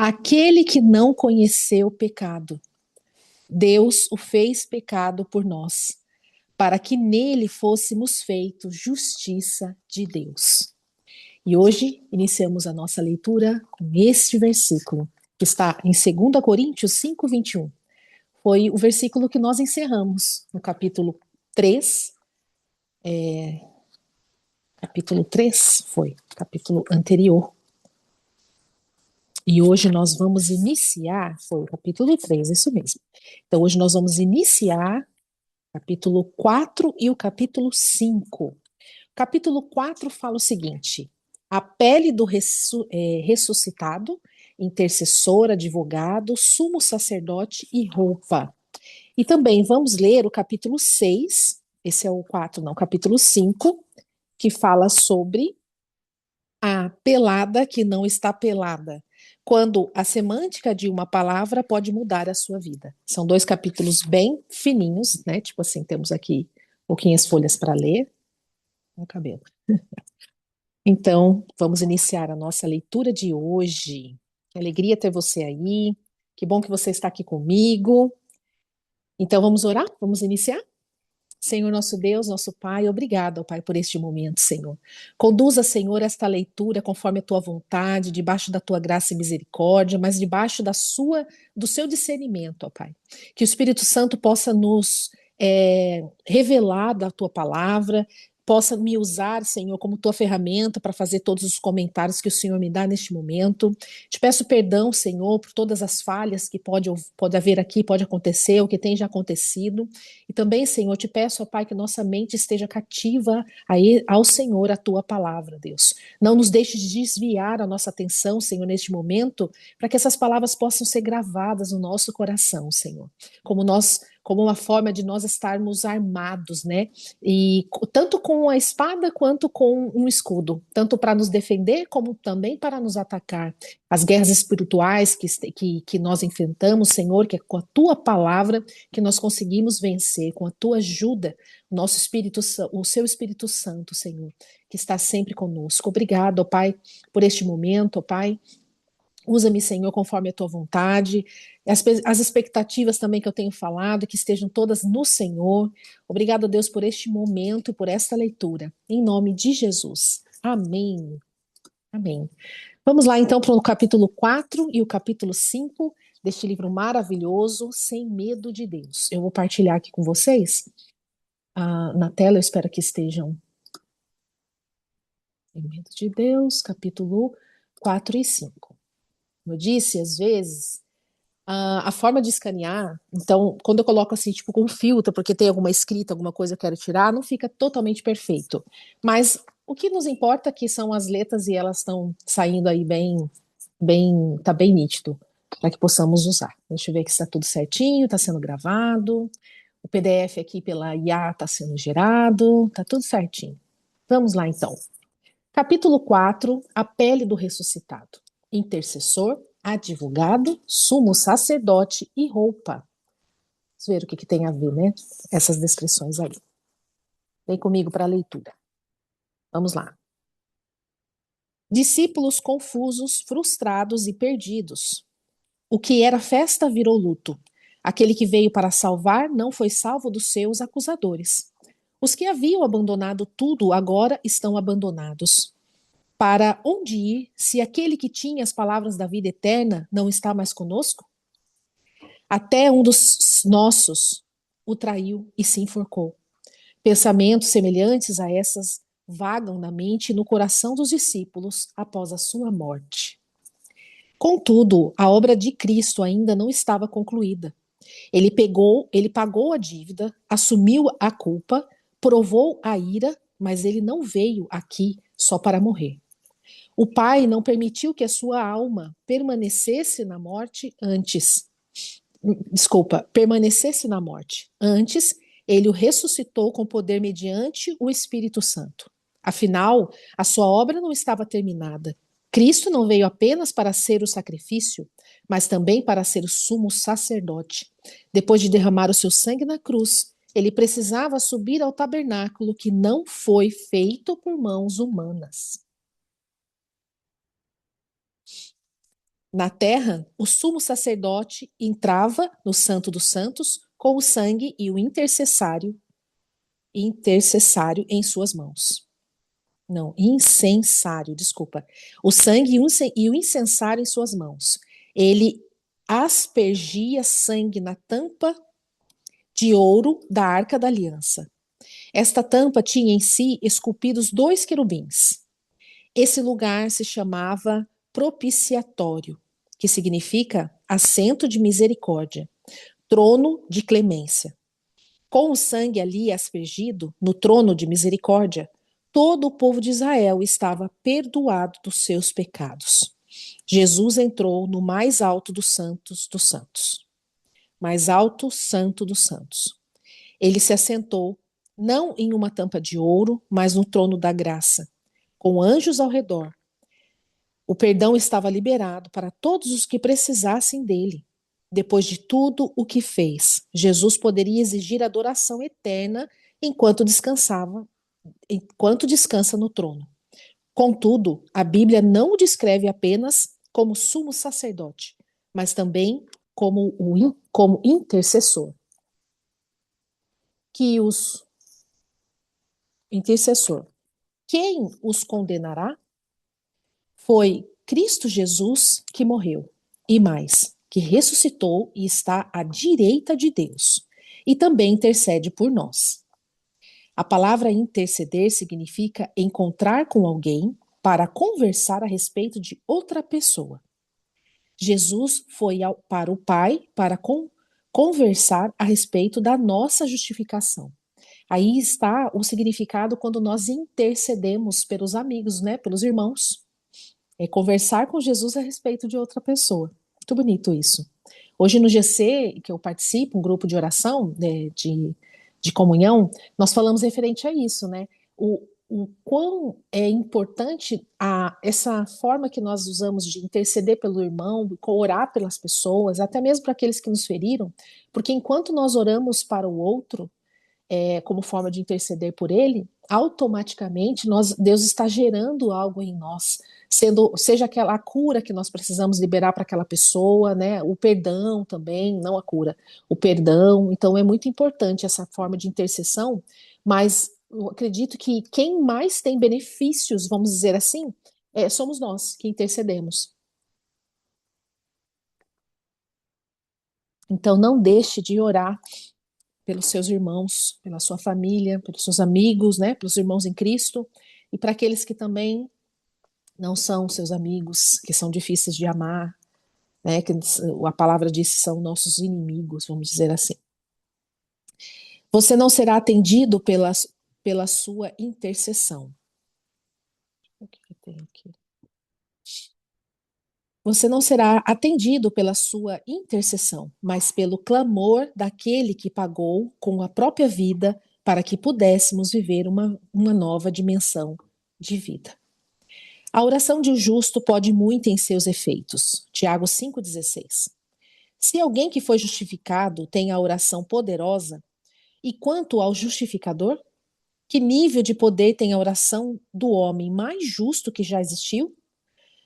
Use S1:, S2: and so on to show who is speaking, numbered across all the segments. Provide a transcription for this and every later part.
S1: Aquele que não conheceu o pecado, Deus o fez pecado por nós, para que nele fôssemos feitos justiça de Deus. E hoje iniciamos a nossa leitura com este versículo, que está em 2 Coríntios 5:21. Foi o versículo que nós encerramos no capítulo 3. Capítulo 3 foi, capítulo anterior. E hoje nós vamos iniciar, foi o capítulo 3, isso mesmo. Então hoje nós vamos iniciar capítulo 4 e o capítulo 5. Capítulo 4 fala o seguinte: a pele do ressuscitado, intercessor, advogado, sumo sacerdote e roupa. E também vamos ler o capítulo 6, esse é o 4, não, capítulo 5, que fala sobre a pelada que não está pelada. Quando a semântica de uma palavra pode mudar a sua vida. São dois capítulos bem fininhos, né? Tipo assim, temos aqui pouquinhas folhas para ler. No cabelo. Então, vamos iniciar a nossa leitura de hoje. Que alegria ter você aí. Que bom que você está aqui comigo. Então, vamos orar? Vamos iniciar? Senhor nosso Deus, nosso Pai, obrigado, Pai, por este momento, Senhor. Conduza, Senhor, esta leitura conforme a tua vontade, debaixo da tua graça e misericórdia, mas debaixo do seu discernimento, ó Pai. Que o Espírito Santo possa nos revelar da tua palavra, possa me usar, Senhor, como tua ferramenta para fazer todos os comentários que o Senhor me dá neste momento. Te peço perdão, Senhor, por todas as falhas que pode haver aqui, pode acontecer, o que tem já acontecido. E também, Senhor, te peço, ó Pai, que nossa mente esteja cativa ao Senhor, a tua palavra, Deus. Não nos deixes desviar a nossa atenção, Senhor, neste momento, para que essas palavras possam ser gravadas no nosso coração, Senhor. Como uma forma de nós estarmos armados, né? E tanto com a espada quanto com um escudo, tanto para nos defender como também para nos atacar. As guerras espirituais que nós enfrentamos, Senhor, que é com a tua palavra que nós conseguimos vencer, com a tua ajuda, o seu Espírito Santo, Senhor, que está sempre conosco. Obrigado, ó Pai, por este momento, ó Pai. Usa-me, Senhor, conforme a tua vontade. As expectativas também que eu tenho falado, que estejam todas no Senhor. Obrigado, Deus, por este momento e por esta leitura. Em nome de Jesus. Amém. Amém. Vamos lá, então, para o capítulo 4 e o capítulo 5 deste livro maravilhoso, Sem Medo de Deus. Eu vou partilhar aqui com vocês na tela, eu espero que estejam. Sem Medo de Deus, capítulo 4 e 5. Como eu disse, às vezes, a forma de escanear, então, quando eu coloco assim, tipo, com filtro, porque tem alguma escrita, alguma coisa que eu quero tirar, não fica totalmente perfeito. Mas o que nos importa aqui são as letras e elas estão saindo aí tá bem nítido, para que possamos usar. Deixa eu ver que está tudo certinho, está sendo gravado. O PDF aqui pela IA está sendo gerado, está tudo certinho. Vamos lá, então. Capítulo 4, a pele do ressuscitado. Intercessor, advogado, sumo sacerdote e roupa. Vamos ver o que tem a ver, né? Essas descrições aí. Vem comigo para a leitura. Vamos lá. Discípulos confusos, frustrados e perdidos. O que era festa virou luto. Aquele que veio para salvar não foi salvo dos seus acusadores. Os que haviam abandonado tudo agora estão abandonados. Para onde ir se aquele que tinha as palavras da vida eterna não está mais conosco? Até um dos nossos o traiu e se enforcou. Pensamentos semelhantes a essas vagam na mente e no coração dos discípulos após a sua morte. Contudo, a obra de Cristo ainda não estava concluída. Ele pagou a dívida, assumiu a culpa, provou a ira, mas ele não veio aqui só para morrer. O Pai não permitiu que a sua alma permanecesse na morte antes. Permanecesse na morte. Antes, ele o ressuscitou com poder mediante o Espírito Santo. Afinal, a sua obra não estava terminada. Cristo não veio apenas para ser o sacrifício, mas também para ser o sumo sacerdote. Depois de derramar o seu sangue na cruz, ele precisava subir ao tabernáculo que não foi feito por mãos humanas. Na terra, o sumo sacerdote entrava no Santo dos Santos com o sangue e o intercessário em suas mãos. Não, incensário, desculpa. O sangue e o incensário em suas mãos. Ele aspergia sangue na tampa de ouro da Arca da Aliança. Esta tampa tinha em si esculpidos 2 querubins. Esse lugar se chamava propiciatório, que significa assento de misericórdia, trono de clemência. Com o sangue ali aspergido no trono de misericórdia, todo o povo de Israel estava perdoado dos seus pecados. Jesus entrou no mais alto dos santos dos santos. Mais alto santo dos santos. Ele se assentou não em uma tampa de ouro, mas no trono da graça, com anjos ao redor. O perdão estava liberado para todos os que precisassem dele. Depois de tudo o que fez, Jesus poderia exigir adoração eterna enquanto descansa no trono. Contudo, a Bíblia não o descreve apenas como sumo sacerdote, mas também como intercessor. Que os intercessor. Quem os condenará? Foi Cristo Jesus que morreu, e mais, que ressuscitou e está à direita de Deus, e também intercede por nós. A palavra interceder significa encontrar com alguém para conversar a respeito de outra pessoa. Jesus foi para o Pai para conversar a respeito da nossa justificação. Aí está o significado quando nós intercedemos pelos amigos, né, pelos irmãos. É conversar com Jesus a respeito de outra pessoa. Muito bonito isso. Hoje no GC, que eu participo, um grupo de oração, né, de comunhão, nós falamos referente a isso, né? O quão é importante essa forma que nós usamos de interceder pelo irmão, orar pelas pessoas, até mesmo para aqueles que nos feriram, porque enquanto nós oramos para o outro, como forma de interceder por ele, automaticamente Deus está gerando algo em nós, seja aquela a cura que nós precisamos liberar para aquela pessoa, né? O perdão também, não a cura, o perdão. Então é muito importante essa forma de intercessão, mas eu acredito que quem mais tem benefícios, vamos dizer assim, somos nós que intercedemos. Então não deixe de orar pelos seus irmãos, pela sua família, pelos seus amigos, né, pelos irmãos em Cristo, e para aqueles que também não são seus amigos, que são difíceis de amar, né, que a palavra diz que são nossos inimigos, vamos dizer assim. Você não será atendido pela sua intercessão. O que tem aqui? Você não será atendido pela sua intercessão, mas pelo clamor daquele que pagou com a própria vida para que pudéssemos viver uma nova dimensão de vida. A oração de um justo pode muito em seus efeitos. Tiago 5,16. Se alguém que foi justificado tem a oração poderosa, e quanto ao justificador, que nível de poder tem a oração do homem mais justo que já existiu?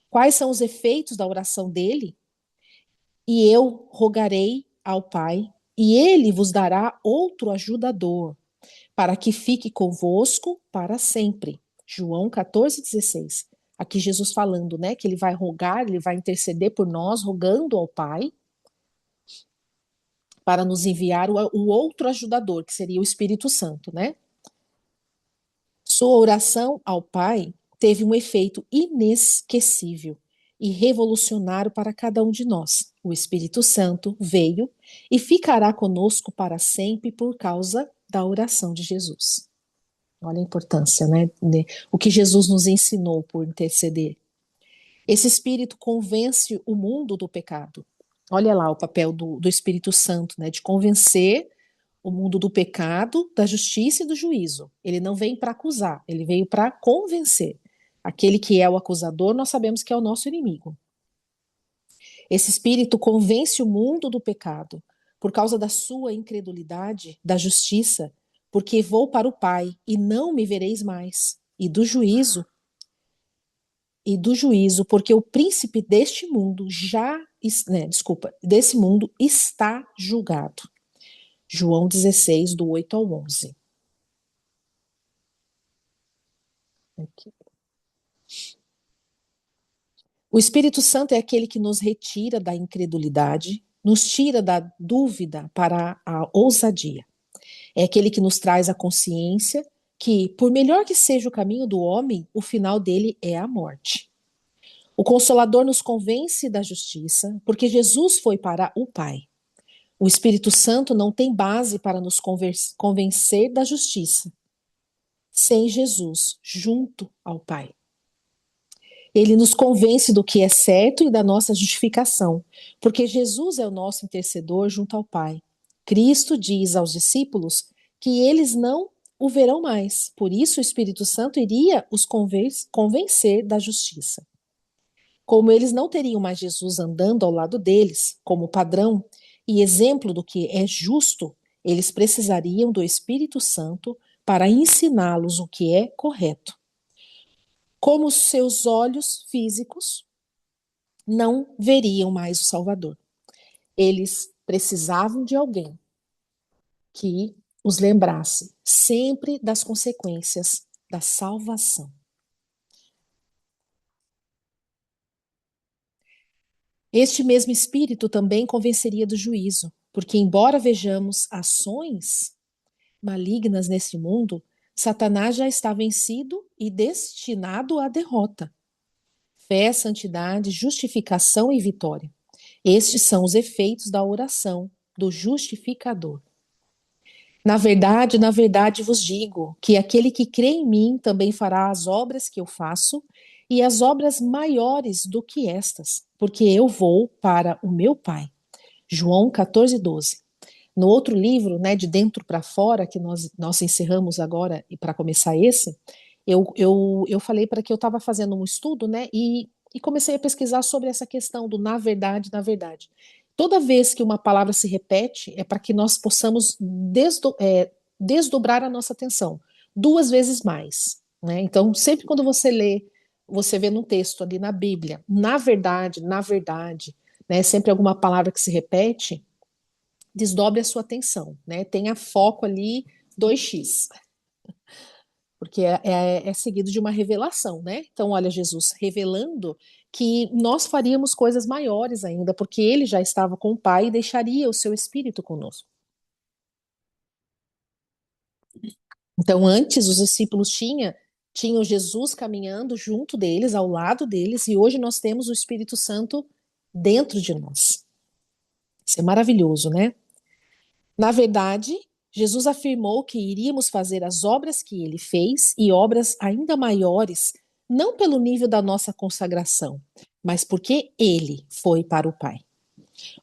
S1: Quais são os efeitos da oração dele? E eu rogarei ao Pai, e ele vos dará outro ajudador, para que fique convosco para sempre. João 14,16. Aqui Jesus falando, né, que ele vai rogar, ele vai interceder por nós, rogando ao Pai, para nos enviar o outro ajudador, que seria o Espírito Santo, né? Sua oração ao Pai teve um efeito inesquecível e revolucionário para cada um de nós. O Espírito Santo veio e ficará conosco para sempre por causa da oração de Jesus. Olha a importância, né? O que Jesus nos ensinou por interceder. Esse Espírito convence o mundo do pecado. Olha lá o papel do Espírito Santo, né? De convencer o mundo do pecado, da justiça e do juízo. Ele não veio para acusar, ele veio para convencer. Aquele que é o acusador, nós sabemos que é o nosso inimigo. Esse espírito convence o mundo do pecado, por causa da sua incredulidade, da justiça, porque vou para o Pai e não me vereis mais, e do juízo, e do juízo, porque o príncipe deste mundo desse mundo está julgado. João 16, do 8 ao 11. Aqui. O Espírito Santo é aquele que nos retira da incredulidade, nos tira da dúvida para a ousadia. É aquele que nos traz a consciência que, por melhor que seja o caminho do homem, o final dele é a morte. O Consolador nos convence da justiça, porque Jesus foi para o Pai. O Espírito Santo não tem base para nos convencer da justiça, sem Jesus junto ao Pai. Ele nos convence do que é certo e da nossa justificação, porque Jesus é o nosso intercedor junto ao Pai. Cristo diz aos discípulos que eles não o verão mais, por isso o Espírito Santo iria os convencer da justiça. Como eles não teriam mais Jesus andando ao lado deles, como padrão e exemplo do que é justo, eles precisariam do Espírito Santo para ensiná-los o que é correto. Como seus olhos físicos não veriam mais o Salvador. Eles precisavam de alguém que os lembrasse sempre das consequências da salvação. Este mesmo Espírito também convenceria do juízo, porque, embora vejamos ações malignas nesse mundo, Satanás já está vencido e destinado à derrota. Fé, santidade, justificação e vitória. Estes são os efeitos da oração do justificador. Na verdade vos digo que aquele que crê em mim também fará as obras que eu faço e as obras maiores do que estas, porque eu vou para o meu Pai. João 14, 12. No outro livro, né, de dentro para fora, que nós encerramos agora e para começar esse, eu falei para que eu estava fazendo um estudo, né, e comecei a pesquisar sobre essa questão do na verdade, na verdade. Toda vez que uma palavra se repete, é para que nós possamos desdobrar a nossa atenção duas vezes mais, né? Então, sempre quando você lê, você vê num texto ali na Bíblia, na verdade, né? Sempre alguma palavra que se repete, desdobre a sua atenção, né? Tenha foco ali 2x, porque é seguido de uma revelação, né? Então, olha, Jesus revelando que nós faríamos coisas maiores ainda, porque ele já estava com o Pai e deixaria o seu Espírito conosco. Então, antes, os discípulos tinham Jesus caminhando junto deles, ao lado deles, e hoje nós temos o Espírito Santo dentro de nós. Isso é maravilhoso, né? Na verdade, Jesus afirmou que iríamos fazer as obras que ele fez e obras ainda maiores, não pelo nível da nossa consagração, mas porque ele foi para o Pai.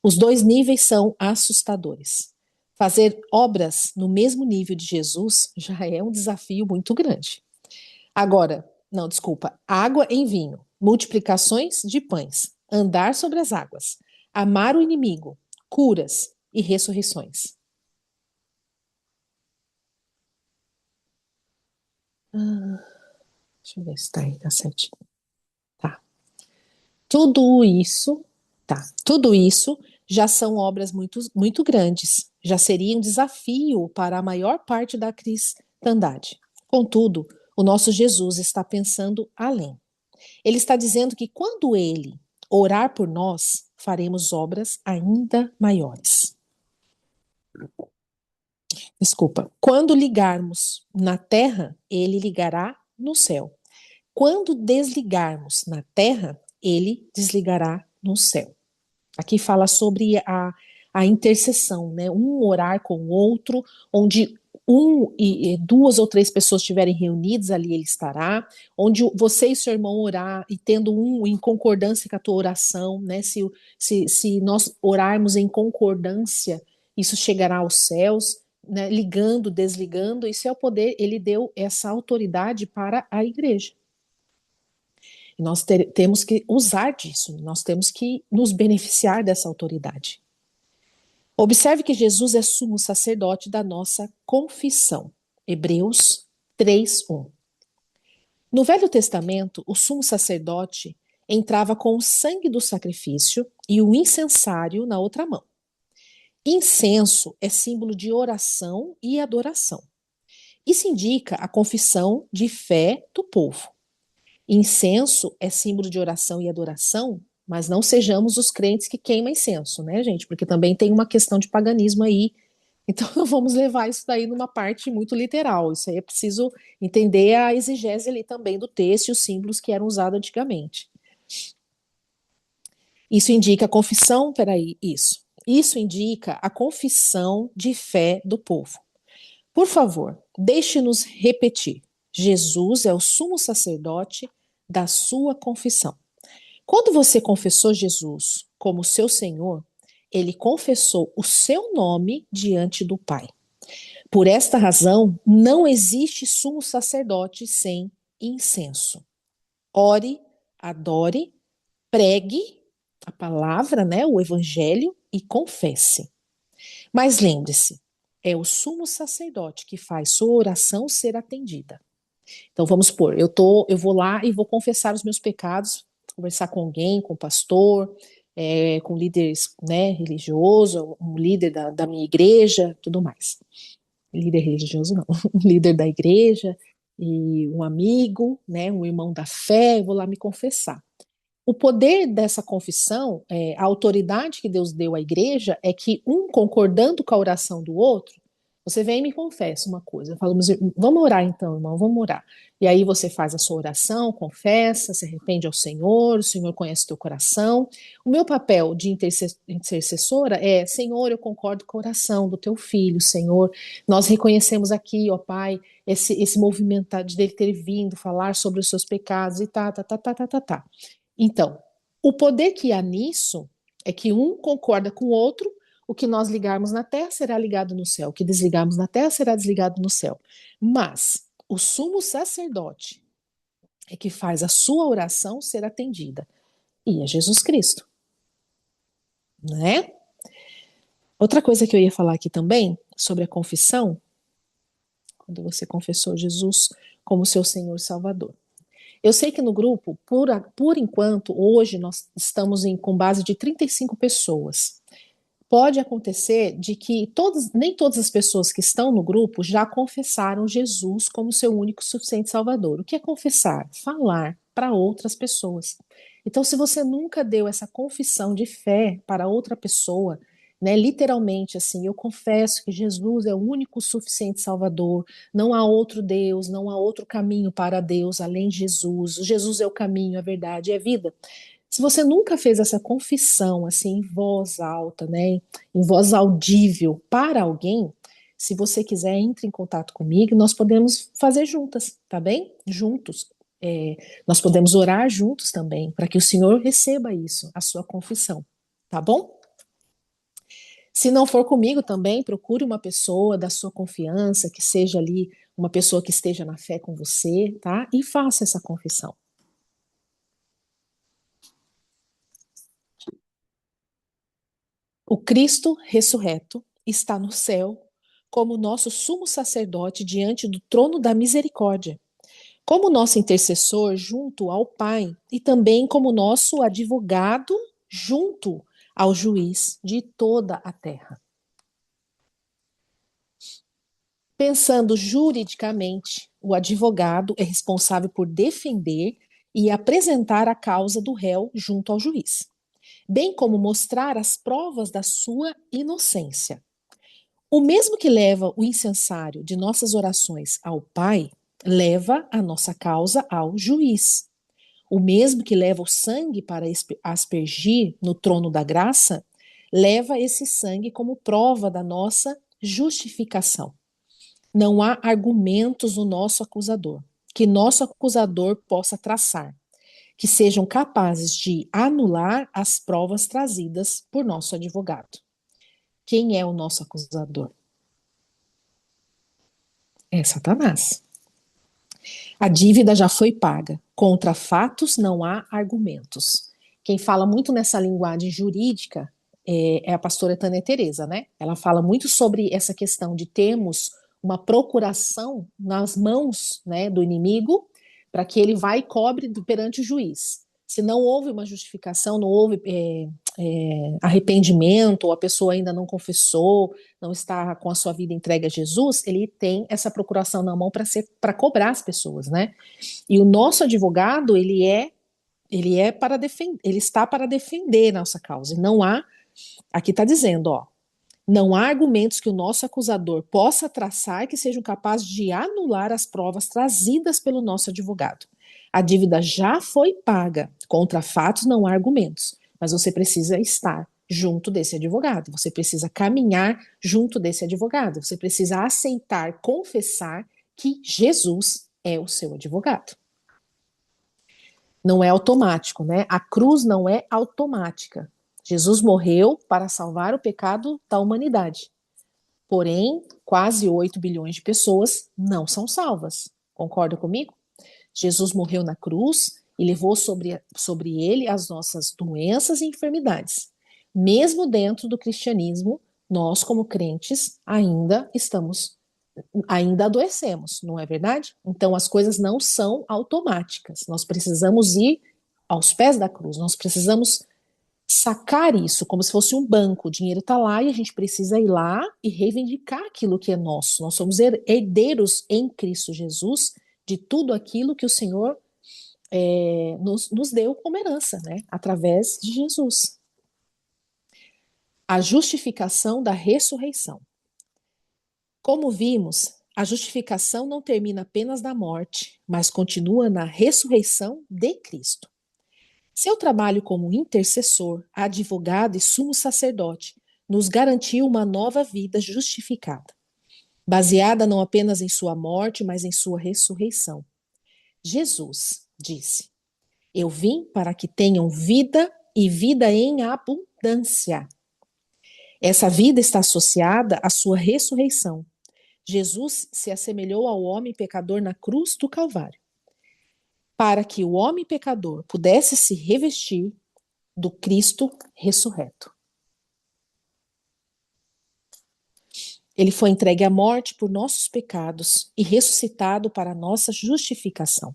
S1: Os dois níveis são assustadores. Fazer obras no mesmo nível de Jesus já é um desafio muito grande. Agora, não, desculpa, água em vinho, multiplicações de pães, andar sobre as águas, amar o inimigo, curas e ressurreições. Deixa eu ver se tá aí, tá certinho. Tá. Tudo isso, tudo isso já são obras muito grandes, já seria um desafio para a maior parte da cristandade. Contudo, o nosso Jesus está pensando além. Ele está dizendo que quando ele orar por nós, faremos obras ainda maiores. Desculpa. Quando ligarmos na terra, ele ligará no céu. Quando desligarmos na terra, ele desligará no céu. Aqui fala sobre a intercessão, né? Um orar com o outro, onde duas ou três pessoas estiverem reunidas, ali ele estará. Onde você e seu irmão orar e tendo um em concordância com a tua oração, né? Se nós orarmos em concordância, isso chegará aos céus, né? Ligando, desligando, isso é o poder, ele deu essa autoridade para a igreja. Nós temos que usar disso, nós temos que nos beneficiar dessa autoridade. Observe que Jesus é sumo sacerdote da nossa confissão. Hebreus 3:1. No Velho Testamento, o sumo sacerdote entrava com o sangue do sacrifício e o incensário na outra mão. Incenso é símbolo de oração e adoração. Isso indica a confissão de fé do povo. Incenso é símbolo de oração e adoração, mas não sejamos os crentes que queimam incenso, né, gente? Porque também tem uma questão de paganismo aí. Então não vamos levar isso daí numa parte muito literal. Isso aí é preciso entender a exegese ali também do texto e os símbolos que eram usados antigamente. Isso indica a confissão, peraí, isso. Isso indica a confissão de fé do povo. Por favor, deixe-nos repetir. Jesus é o sumo sacerdote da sua confissão. Quando você confessou Jesus como seu Senhor, ele confessou o seu nome diante do Pai. Por esta razão, não existe sumo sacerdote sem incenso. Ore, adore, pregue a palavra, né, o evangelho e confesse. Mas lembre-se, é o sumo sacerdote que faz sua oração ser atendida. Então vamos supor, eu vou lá e vou confessar os meus pecados, conversar com alguém, com o pastor, com líderes, né, religioso, um líder da minha igreja, tudo mais. Líder religioso não, um líder da igreja e um amigo, né, um irmão da fé, eu vou lá me confessar. O poder dessa confissão, a autoridade que Deus deu à igreja, é que um concordando com a oração do outro, você vem e me confessa uma coisa. Eu falo, vamos orar então, irmão, vamos orar. E aí você faz a sua oração, confessa, se arrepende ao Senhor, o Senhor conhece o teu coração. O meu papel de intercessora é, Senhor, eu concordo com a oração do teu filho, Senhor. Nós reconhecemos aqui, ó Pai, esse movimento de dele ter vindo falar sobre os seus pecados e tá. Então, o poder que há nisso é que um concorda com o outro, o que nós ligarmos na terra será ligado no céu, o que desligarmos na terra será desligado no céu. Mas o sumo sacerdote é que faz a sua oração ser atendida, e é Jesus Cristo, né? Outra coisa que eu ia falar aqui também sobre a confissão, quando você confessou Jesus como seu Senhor e Salvador. Eu sei que no grupo, por enquanto, hoje nós estamos com base de 35 pessoas. Pode acontecer de que nem todas as pessoas que estão no grupo já confessaram Jesus como seu único e suficiente Salvador. O que é confessar? Falar para outras pessoas. Então, se você nunca deu essa confissão de fé para outra pessoa, né, literalmente assim, eu confesso que Jesus é o único e suficiente Salvador, não há outro Deus, não há outro caminho para Deus além de Jesus. Jesus é o caminho, a verdade e a vida. Se você nunca fez essa confissão assim em voz alta, né, em voz audível para alguém, se você quiser, entre em contato comigo, nós podemos fazer juntas, tá bem? Juntos. É, nós podemos orar juntos também, para que o Senhor receba isso, a sua confissão, tá bom? Se não for comigo também, procure uma pessoa da sua confiança, que seja ali uma pessoa que esteja na fé com você, tá? E faça essa confissão. O Cristo ressurreto está no céu como nosso sumo sacerdote diante do trono da misericórdia, como nosso intercessor junto ao Pai e também como nosso advogado junto ao juiz de toda a terra. Pensando juridicamente, o advogado é responsável por defender e apresentar a causa do réu junto ao juiz, bem como mostrar as provas da sua inocência. O mesmo que leva o incensário de nossas orações ao Pai, leva a nossa causa ao juiz. O mesmo que leva o sangue para aspergir no trono da graça, leva esse sangue como prova da nossa justificação. Não há argumentos no nosso acusador, que nosso acusador possa traçar, que sejam capazes de anular as provas trazidas por nosso advogado. Quem é o nosso acusador? É Satanás. A dívida já foi paga. Contra fatos não há argumentos. Quem fala muito nessa linguagem jurídica é a pastora Tânia Teresa, né? Ela fala muito sobre essa questão de termos uma procuração nas mãos, né, do inimigo, para que ele vá e cobre perante o juiz. Se não houve uma justificação, não houve arrependimento, ou a pessoa ainda não confessou, não está com a sua vida entregue a Jesus, ele tem essa procuração na mão para cobrar as pessoas, né? E o nosso advogado, ele para defender, ele está para defender nossa causa. E não há, aqui está dizendo, ó, não há argumentos que o nosso acusador possa traçar que sejam capazes de anular as provas trazidas pelo nosso advogado. A dívida já foi paga. Contra fatos não há argumentos, mas você precisa estar junto desse advogado. Você precisa caminhar junto desse advogado. Você precisa aceitar, confessar que Jesus é o seu advogado. Não é automático, né? A cruz não é automática. Jesus morreu para salvar o pecado da humanidade. Porém, quase 8 bilhões de pessoas não são salvas. Concorda comigo? Jesus morreu na cruz e levou sobre ele as nossas doenças e enfermidades. Mesmo dentro do cristianismo, nós, como crentes, ainda adoecemos, não é verdade? Então, as coisas não são automáticas. Nós precisamos ir aos pés da cruz, nós precisamos sacar isso como se fosse um banco. O dinheiro está lá e a gente precisa ir lá e reivindicar aquilo que é nosso. Nós somos herdeiros em Cristo Jesus de tudo aquilo que o Senhor nos deu como herança, né? Através de Jesus. A justificação da ressurreição. Como vimos, a justificação não termina apenas na morte, mas continua na ressurreição de Cristo. Seu trabalho como intercessor, advogado e sumo sacerdote nos garantiu uma nova vida justificada, baseada não apenas em sua morte, mas em sua ressurreição. Jesus disse: Eu vim para que tenham vida e vida em abundância. Essa vida está associada à sua ressurreição. Jesus se assemelhou ao homem pecador na cruz do Calvário, para que o homem pecador pudesse se revestir do Cristo ressurreto. Ele foi entregue à morte por nossos pecados e ressuscitado para a nossa justificação.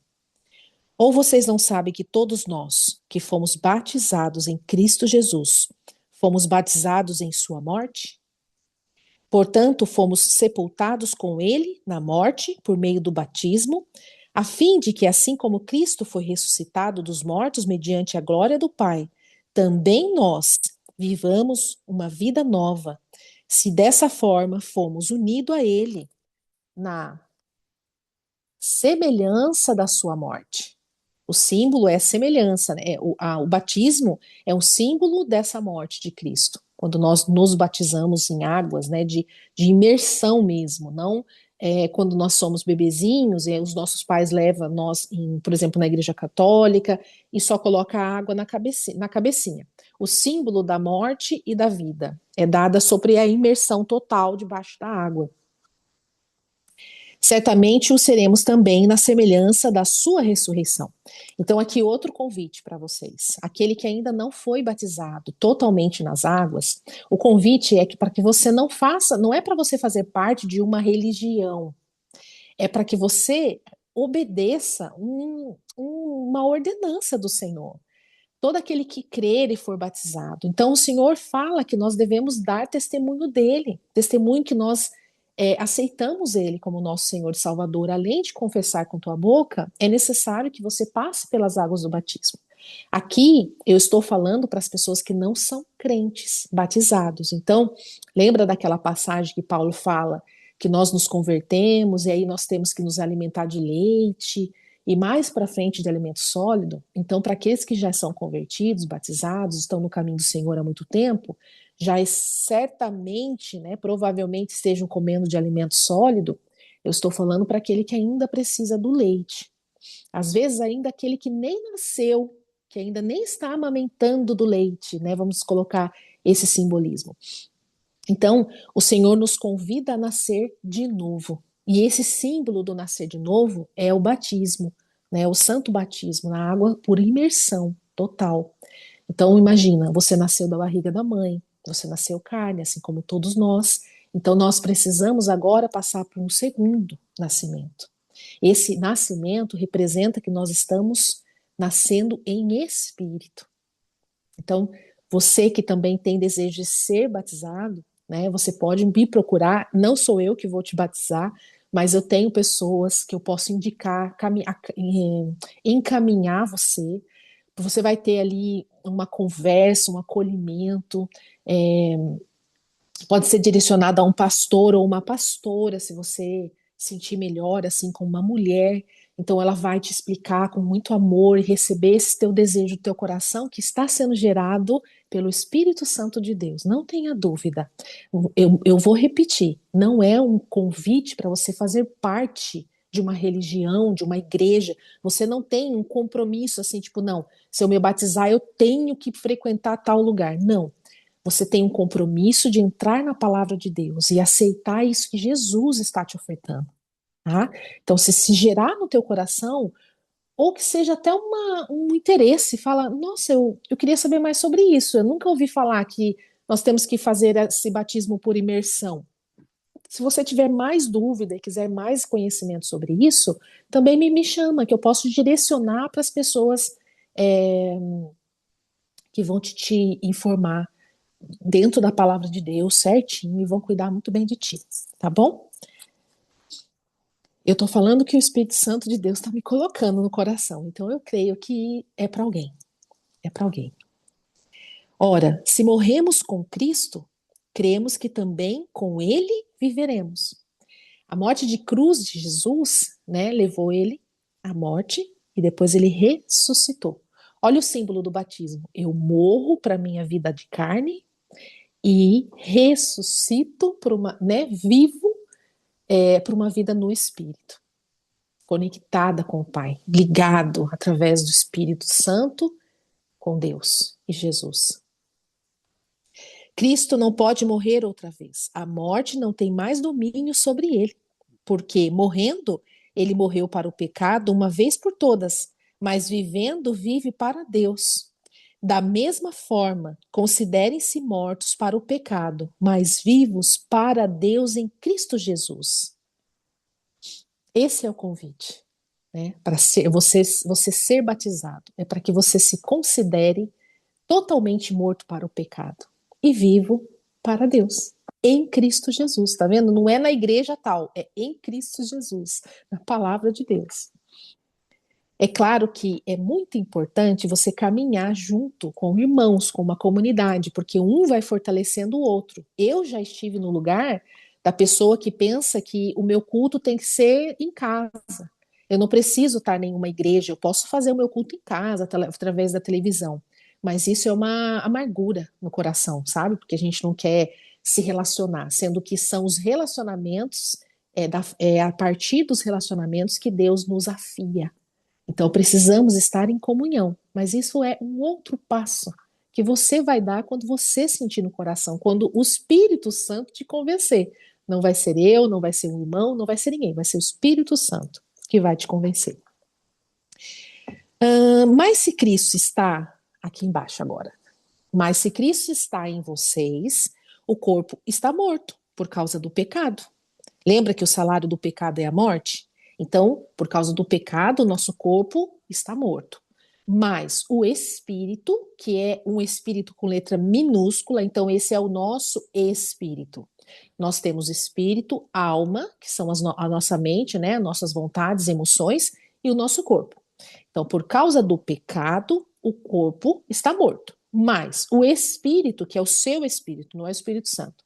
S1: Ou vocês não sabem que todos nós, que fomos batizados em Cristo Jesus, fomos batizados em sua morte? Portanto, fomos sepultados com ele na morte por meio do batismo, a fim de que, assim como Cristo foi ressuscitado dos mortos mediante a glória do Pai, também nós vivamos uma vida nova, se dessa forma fomos unidos a ele na semelhança da sua morte. O símbolo é semelhança, né? O batismo é um símbolo dessa morte de Cristo. Quando nós nos batizamos em águas, né, de imersão mesmo, não quando nós somos bebezinhos e os nossos pais levam nós, por exemplo, na igreja católica, e só coloca a água na cabecinha. O símbolo da morte e da vida é dada sobre a imersão total debaixo da água. Certamente o seremos também na semelhança da sua ressurreição. Então, aqui outro convite para vocês. Aquele que ainda não foi batizado totalmente nas águas, o convite é que para que você não faça, não é para você fazer parte de uma religião, é para que você obedeça uma ordenança do Senhor. Todo aquele que crer e for batizado. Então, o Senhor fala que nós devemos dar testemunho dele, testemunho que nós aceitamos ele como nosso Senhor e Salvador. Além de confessar com tua boca, é necessário que você passe pelas águas do batismo. Aqui eu estou falando para as pessoas que não são crentes, batizados. Então, lembra daquela passagem que Paulo fala que nós nos convertemos e aí nós temos que nos alimentar de leite e mais para frente de alimento sólido? Então, para aqueles que já são convertidos, batizados, estão no caminho do Senhor há muito tempo, já certamente, né, provavelmente estejam comendo de alimento sólido. Eu estou falando para aquele que ainda precisa do leite. Às vezes ainda aquele que nem nasceu, que ainda nem está amamentando do leite, né? Vamos colocar esse simbolismo. Então, o Senhor nos convida a nascer de novo. E esse símbolo do nascer de novo é o batismo, né? O santo batismo na água por imersão total. Então, imagina, você nasceu da barriga da mãe, você nasceu carne, assim como todos nós. Então, nós precisamos agora passar por um segundo nascimento. Esse nascimento representa que nós estamos nascendo em espírito. Então, você que também tem desejo de ser batizado, né, você pode me procurar, não sou eu que vou te batizar, mas eu tenho pessoas que eu posso indicar, encaminhar você. Você vai ter ali uma conversa, um acolhimento, é, pode ser direcionado a um pastor ou uma pastora, se você sentir melhor, assim, com uma mulher. Então, ela vai te explicar com muito amor e receber esse teu desejo do teu coração que está sendo gerado pelo Espírito Santo de Deus. Não tenha dúvida. Eu vou repetir: não é um convite para você fazer parte de uma religião, de uma igreja. Você não tem um compromisso assim, tipo, não, se eu me batizar, eu tenho que frequentar tal lugar. Não. Você tem um compromisso de entrar na palavra de Deus e aceitar isso que Jesus está te ofertando, tá? Então, se gerar no teu coração, ou que seja até um interesse, fala, nossa, eu queria saber mais sobre isso, eu nunca ouvi falar que nós temos que fazer esse batismo por imersão. Se você tiver mais dúvida e quiser mais conhecimento sobre isso, também me chama, que eu posso direcionar para as pessoas é, que vão te informar dentro da palavra de Deus, certinho, e vão cuidar muito bem de ti, tá bom? Eu estou falando que o Espírito Santo de Deus está me colocando no coração, então eu creio que é para alguém, é para alguém. Ora, se morremos com Cristo, cremos que também com Ele viveremos. A morte de cruz de Jesus, né, levou ele à morte e depois ele ressuscitou. Olha o símbolo do batismo. Eu morro para minha vida de carne e ressuscito para uma, né, vivo para uma vida no Espírito, conectada com o Pai, ligado através do Espírito Santo com Deus e Jesus. Cristo não pode morrer outra vez. A morte não tem mais domínio sobre ele, porque morrendo, ele morreu para o pecado uma vez por todas, mas vivendo, vive para Deus. Da mesma forma, considerem-se mortos para o pecado, mas vivos para Deus em Cristo Jesus. Esse é o convite, né? Para você ser batizado, é para que você se considere totalmente morto para o pecado e vivo para Deus. Em Cristo Jesus, tá vendo? Não é na igreja tal, é em Cristo Jesus, na palavra de Deus. É claro que é muito importante você caminhar junto com irmãos, com uma comunidade, porque um vai fortalecendo o outro. Eu já estive no lugar da pessoa que pensa que o meu culto tem que ser em casa. Eu não preciso estar em nenhuma igreja, eu posso fazer o meu culto em casa, através da televisão. Mas isso é uma amargura no coração, sabe? Porque a gente não quer se relacionar, sendo que são os relacionamentos, é a partir dos relacionamentos que Deus nos afia. Então, precisamos estar em comunhão, mas isso é um outro passo que você vai dar quando você sentir no coração, quando o Espírito Santo te convencer. Não vai ser eu, não vai ser um irmão, não vai ser ninguém, vai ser o Espírito Santo que vai te convencer. Mas se Cristo está aqui embaixo agora, mas se Cristo está em vocês, o corpo está morto por causa do pecado. Lembra que o salário do pecado é a morte? Então, por causa do pecado, o nosso corpo está morto. Mas o espírito, que é um espírito com letra minúscula, então esse é o nosso espírito. Nós temos espírito, alma, que são a nossa mente, né, nossas vontades, emoções, e o nosso corpo. Então, por causa do pecado, o corpo está morto. Mas o espírito, que é o seu espírito, não é o Espírito Santo,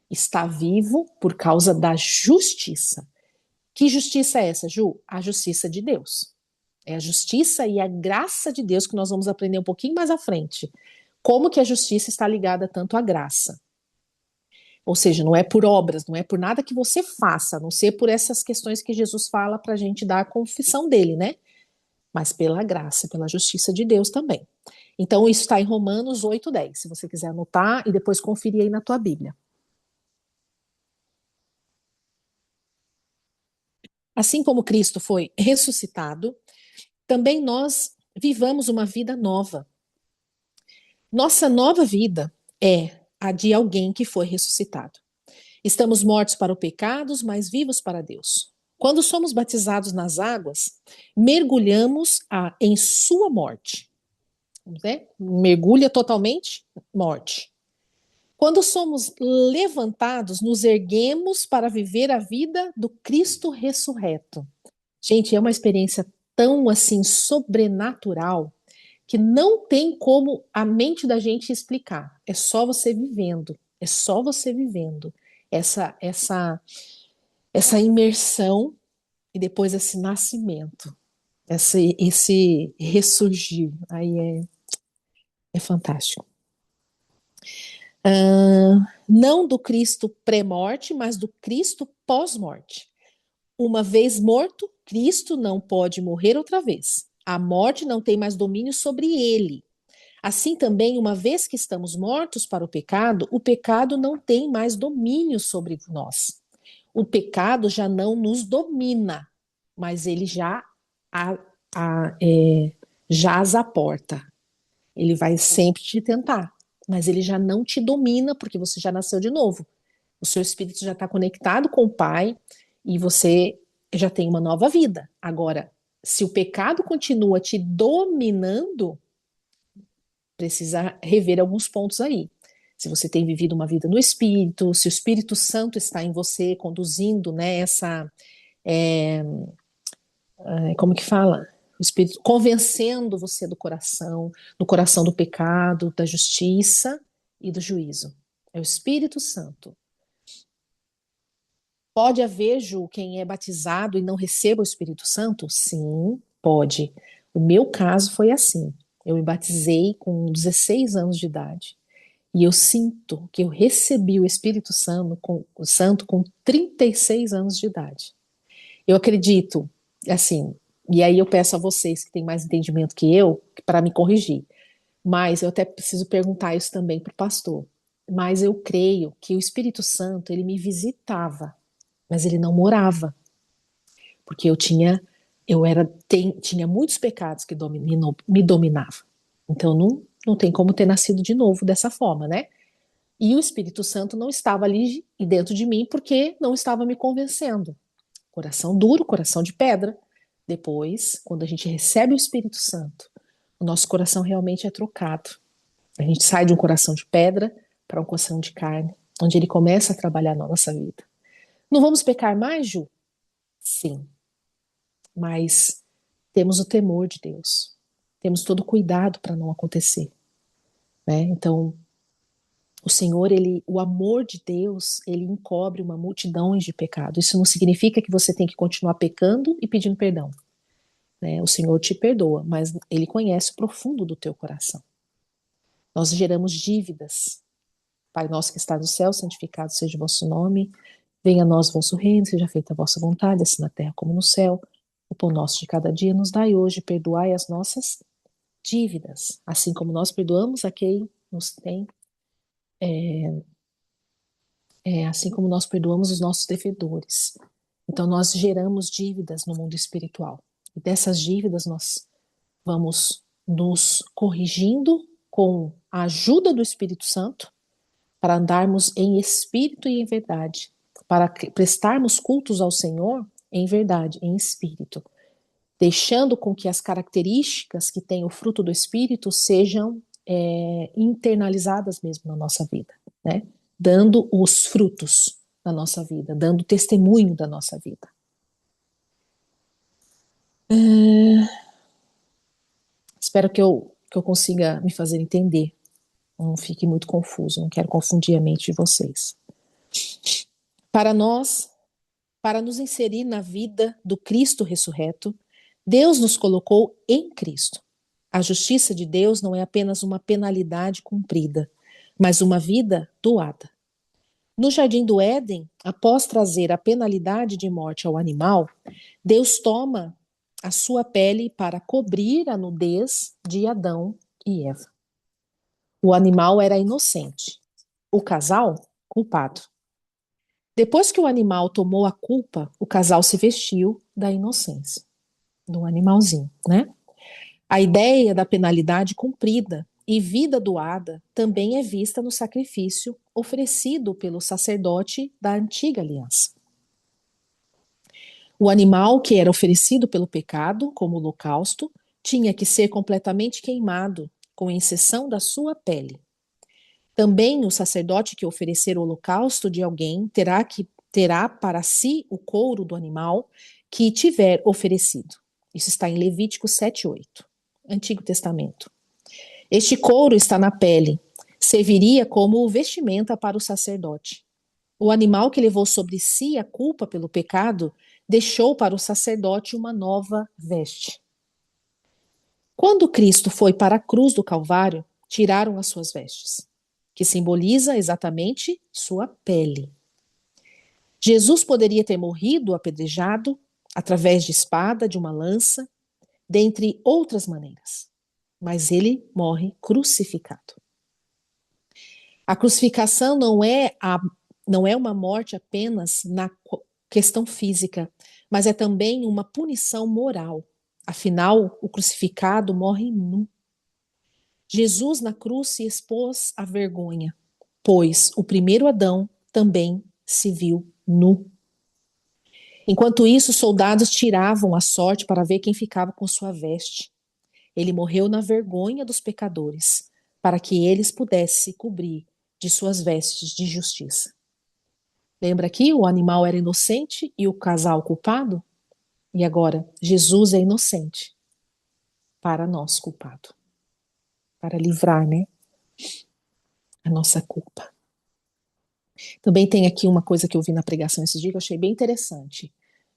S1: está vivo por causa da justiça. Que justiça é essa, Ju? A justiça de Deus. É a justiça e a graça de Deus que nós vamos aprender um pouquinho mais à frente. Como que a justiça está ligada tanto à graça? Ou seja, não é por obras, não é por nada que você faça, a não ser por essas questões que Jesus fala para a gente dar a confissão dele, né? Mas pela graça, pela justiça de Deus também. Então, isso está em Romanos 8:10, se você quiser anotar e depois conferir aí na tua Bíblia. Assim como Cristo foi ressuscitado, também nós vivamos uma vida nova. Nossa nova vida é a de alguém que foi ressuscitado. Estamos mortos para o pecado, mas vivos para Deus. Quando somos batizados nas águas, mergulhamos em sua morte. Né? Mergulha totalmente, morte. Quando somos levantados, nos erguemos para viver a vida do Cristo ressurreto. Gente, é uma experiência tão assim sobrenatural que não tem como a mente da gente explicar. É só você vivendo, é só você vivendo essa imersão e depois esse nascimento, esse ressurgir. Aí é fantástico. Não do Cristo pré-morte, mas do Cristo pós-morte. Uma vez morto, Cristo não pode morrer outra vez. A morte não tem mais domínio sobre ele. Assim também, uma vez que estamos mortos para o pecado não tem mais domínio sobre nós. O pecado já não nos domina, mas ele já jaz à porta. Ele vai sempre te tentar, mas ele já não te domina porque você já nasceu de novo. O seu espírito já está conectado com o Pai e você já tem uma nova vida. Agora, se o pecado continua te dominando, precisa rever alguns pontos aí. Se você tem vivido uma vida no Espírito, se o Espírito Santo está em você, conduzindo, né, como que fala? O Espírito convencendo você do coração do pecado, da justiça e do juízo. É o Espírito Santo. Pode haver, Ju, quem é batizado e não receba o Espírito Santo? Sim, pode. O meu caso foi assim. Eu me batizei com 16 anos de idade. E eu sinto que eu recebi o Espírito Santo com 36 anos de idade. Eu acredito, assim, e aí eu peço a vocês que têm mais entendimento que eu, para me corrigir. Mas eu até preciso perguntar isso também para o pastor. Mas eu creio que o Espírito Santo, ele me visitava, mas ele não morava, porque tinha muitos pecados que me dominavam. Então não tem como ter nascido de novo dessa forma, né? E o Espírito Santo não estava ali dentro de mim porque não estava me convencendo. Coração duro, coração de pedra. Depois, quando a gente recebe o Espírito Santo, o nosso coração realmente é trocado. A gente sai de um coração de pedra para um coração de carne, onde ele começa a trabalhar na nossa vida. Não vamos pecar mais, Ju? Sim, mas temos o temor de Deus. Temos todo o cuidado para não acontecer, né? Então, o Senhor, o amor de Deus, ele encobre uma multidão de pecados. Isso não significa que você tem que continuar pecando e pedindo perdão, né? O Senhor te perdoa, mas ele conhece o profundo do teu coração. Nós geramos dívidas. Pai nosso que está no céu, santificado seja o vosso nome. Venha a nós o vosso reino, seja feita a vossa vontade, assim na terra como no céu. O pão nosso de cada dia nos dai hoje, perdoai as nossas dívidas, assim como nós perdoamos a quem nos tem assim como nós perdoamos os nossos devedores. Então, nós geramos dívidas no mundo espiritual. E dessas dívidas, nós vamos nos corrigindo com a ajuda do Espírito Santo para andarmos em espírito e em verdade, para prestarmos cultos ao Senhor em verdade, em espírito, deixando com que as características que têm o fruto do Espírito sejam internalizadas mesmo na nossa vida, né? Dando os frutos da nossa vida, dando testemunho da nossa vida. Espero que eu consiga me fazer entender. Não fique muito confuso, não quero confundir a mente de vocês. Para nós, para nos inserir na vida do Cristo ressurreto, Deus nos colocou em Cristo. A justiça de Deus não é apenas uma penalidade cumprida, mas uma vida doada. No jardim do Éden, após trazer a penalidade de morte ao animal, Deus toma a sua pele para cobrir a nudez de Adão e Eva. O animal era inocente, o casal, culpado. Depois que o animal tomou a culpa, o casal se vestiu da inocência do animalzinho, né? A ideia da penalidade cumprida e vida doada também é vista no sacrifício oferecido pelo sacerdote da antiga aliança. O animal que era oferecido pelo pecado, como holocausto, tinha que ser completamente queimado, com exceção da sua pele. Também o sacerdote que oferecer o holocausto de alguém terá para si o couro do animal que tiver oferecido. Isso está em Levítico 7:8, Antigo Testamento. Este couro está na pele, serviria como vestimenta para o sacerdote. O animal que levou sobre si a culpa pelo pecado deixou para o sacerdote uma nova veste. Quando Cristo foi para a cruz do Calvário, tiraram as suas vestes, que simboliza exatamente sua pele. Jesus poderia ter morrido apedrejado, através de espada, de uma lança, dentre outras maneiras, mas ele morre crucificado. A crucificação não é uma morte apenas na questão física, mas é também uma punição moral. Afinal, o crucificado morre nu. Jesus na cruz se expôs à vergonha, pois o primeiro Adão também se viu nu. Enquanto isso, os soldados tiravam a sorte para ver quem ficava com sua veste. Ele morreu na vergonha dos pecadores, para que eles pudessem se cobrir de suas vestes de justiça. Lembra que o animal era inocente e o casal culpado? E agora, Jesus é inocente para nós culpado, para livrar, né, a nossa culpa. Também tem aqui uma coisa que eu vi na pregação esse dia que eu achei bem interessante.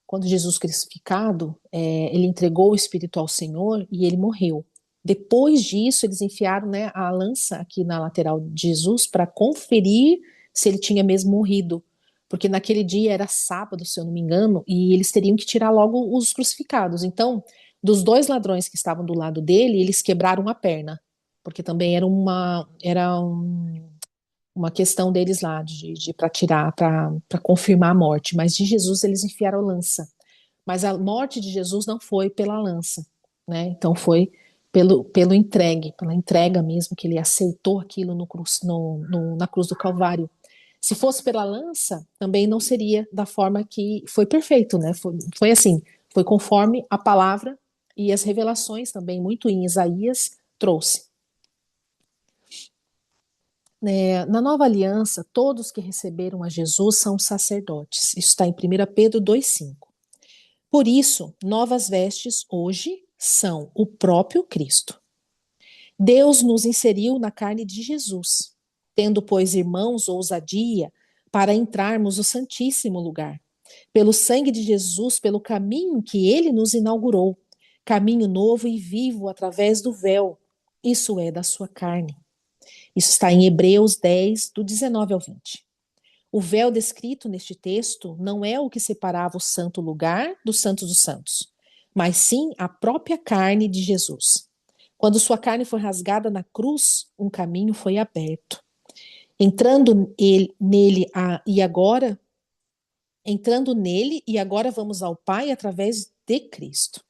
S1: Quando Jesus crucificado, ele entregou o Espírito ao Senhor e ele morreu. Depois disso, eles enfiaram, né, a lança aqui na lateral de Jesus para conferir se ele tinha mesmo morrido. Porque naquele dia era sábado, se eu não me engano, e eles teriam que tirar logo os crucificados. Então, dos dois ladrões que estavam do lado dele, eles quebraram a perna. Porque também uma questão deles lá, de para tirar, para confirmar a morte. Mas de Jesus eles enfiaram a lança. Mas a morte de Jesus não foi pela lança, né? Então foi pela entrega mesmo, que ele aceitou aquilo na cruz do Calvário. Se fosse pela lança, também não seria da forma que foi perfeito, né? Foi assim, foi conforme a palavra e as revelações também, muito em Isaías, trouxe. Na nova aliança, todos que receberam a Jesus são sacerdotes. Isso está em 1 Pedro 2,5. Por isso, novas vestes hoje são o próprio Cristo. Deus nos inseriu na carne de Jesus, tendo, pois, irmãos, ousadia para entrarmos no Santíssimo Lugar, pelo sangue de Jesus, pelo caminho que ele nos inaugurou, caminho novo e vivo através do véu, isso é, da sua carne. Isso está em Hebreus 10, do 19 ao 20. O véu descrito neste texto não é o que separava o santo lugar do santo dos santos, mas sim a própria carne de Jesus. Quando sua carne foi rasgada na cruz, um caminho foi aberto. Entrando nele e agora vamos ao Pai através de Cristo.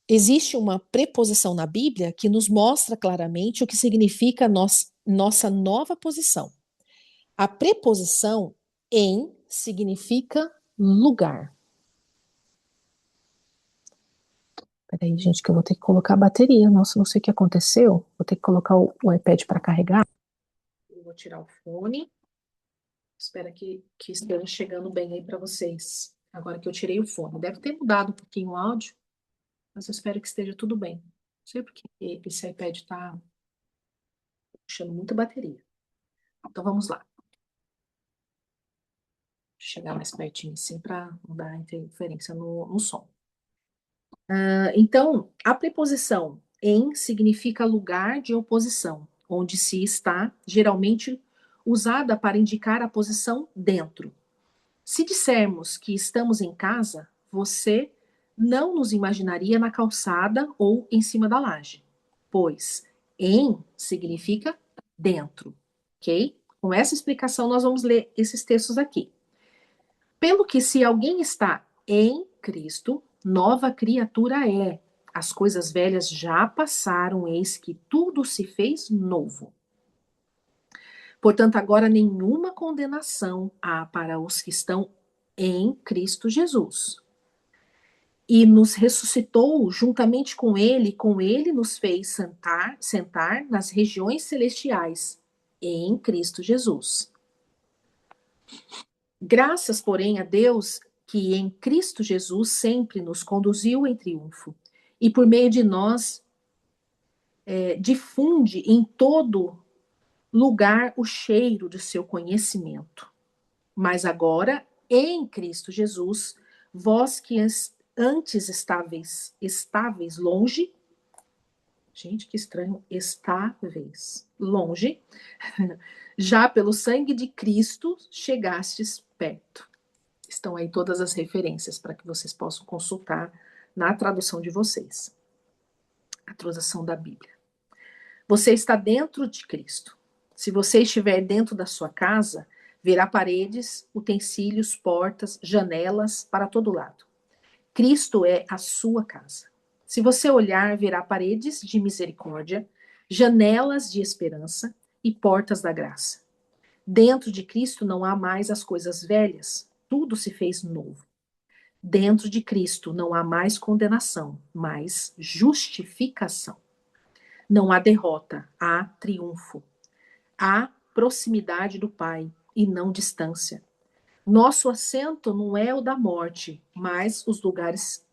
S1: Existe uma preposição na Bíblia que nos mostra claramente o que significa nossa nova posição. A preposição em significa lugar. Peraí, gente, que eu vou ter que colocar a bateria. Nossa, não sei o que aconteceu. Vou ter que colocar o iPad para carregar. Eu vou tirar o fone. Espero que esteja chegando bem aí para vocês. Agora que eu tirei o fone. Deve ter mudado um pouquinho o áudio, mas eu espero que esteja tudo bem. Não sei porque esse iPad está puxando muita bateria. Então vamos lá. Chegar mais pertinho assim para não dar interferência no som. Então, a preposição em significa lugar de oposição, onde se está, geralmente usada para indicar a posição dentro. Se dissermos que estamos em casa, você não nos imaginaria na calçada ou em cima da laje, pois em significa dentro, ok? Com essa explicação, nós vamos ler esses textos aqui. Pelo que, se alguém está em Cristo, nova criatura é. As coisas velhas já passaram, eis que tudo se fez novo. Portanto, agora nenhuma condenação há para os que estão em Cristo Jesus. E nos ressuscitou juntamente com ele nos fez sentar nas regiões celestiais, em Cristo Jesus. Graças, porém, a Deus que em Cristo Jesus sempre nos conduziu em triunfo e por meio de nós difunde em todo lugar o cheiro de seu conhecimento. Mas agora, em Cristo Jesus, vós que antes estáveis longe, gente, que estranho, estáveis longe, já pelo sangue de Cristo chegastes perto. Estão aí todas as referências para que vocês possam consultar na tradução de vocês, a tradução da Bíblia. Você está dentro de Cristo. Se você estiver dentro da sua casa, verá paredes, utensílios, portas, janelas para todo lado. Cristo é a sua casa. Se você olhar, verá paredes de misericórdia, janelas de esperança e portas da graça. Dentro de Cristo não há mais as coisas velhas, tudo se fez novo. Dentro de Cristo não há mais condenação, mas justificação. Não há derrota, há triunfo. Há proximidade do Pai e não distância. Nosso assento não é o da morte, mas os lugares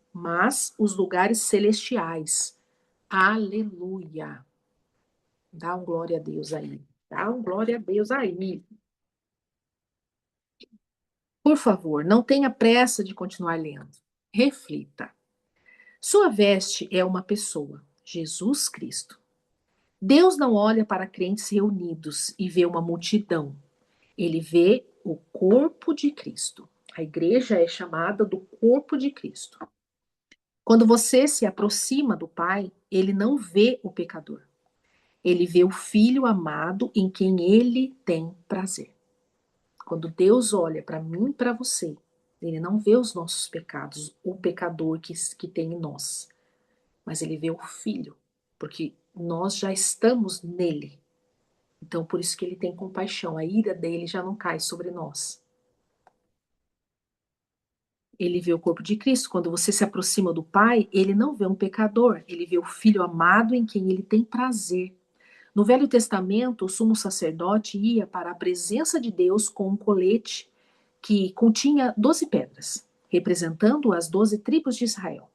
S1: celestiais. Aleluia. Dá um glória a Deus aí. Dá um glória a Deus aí. Por favor, não tenha pressa de continuar lendo. Reflita. Sua veste é uma pessoa, Jesus Cristo. Deus não olha para crentes reunidos e vê uma multidão. Ele vê o corpo de Cristo. A igreja é chamada do corpo de Cristo. Quando você se aproxima do Pai, ele não vê o pecador. Ele vê o Filho amado em quem ele tem prazer. Quando Deus olha para mim e para você, ele não vê os nossos pecados, o pecador que tem em nós, mas ele vê o Filho, porque nós já estamos nele. Então, por isso que ele tem compaixão, a ira dele já não cai sobre nós. Ele vê o corpo de Cristo. Quando você se aproxima do Pai, ele não vê um pecador, ele vê o Filho amado em quem ele tem prazer. No Velho Testamento, o sumo sacerdote ia para a presença de Deus com um colete que continha 12 pedras, representando as 12 tribos de Israel.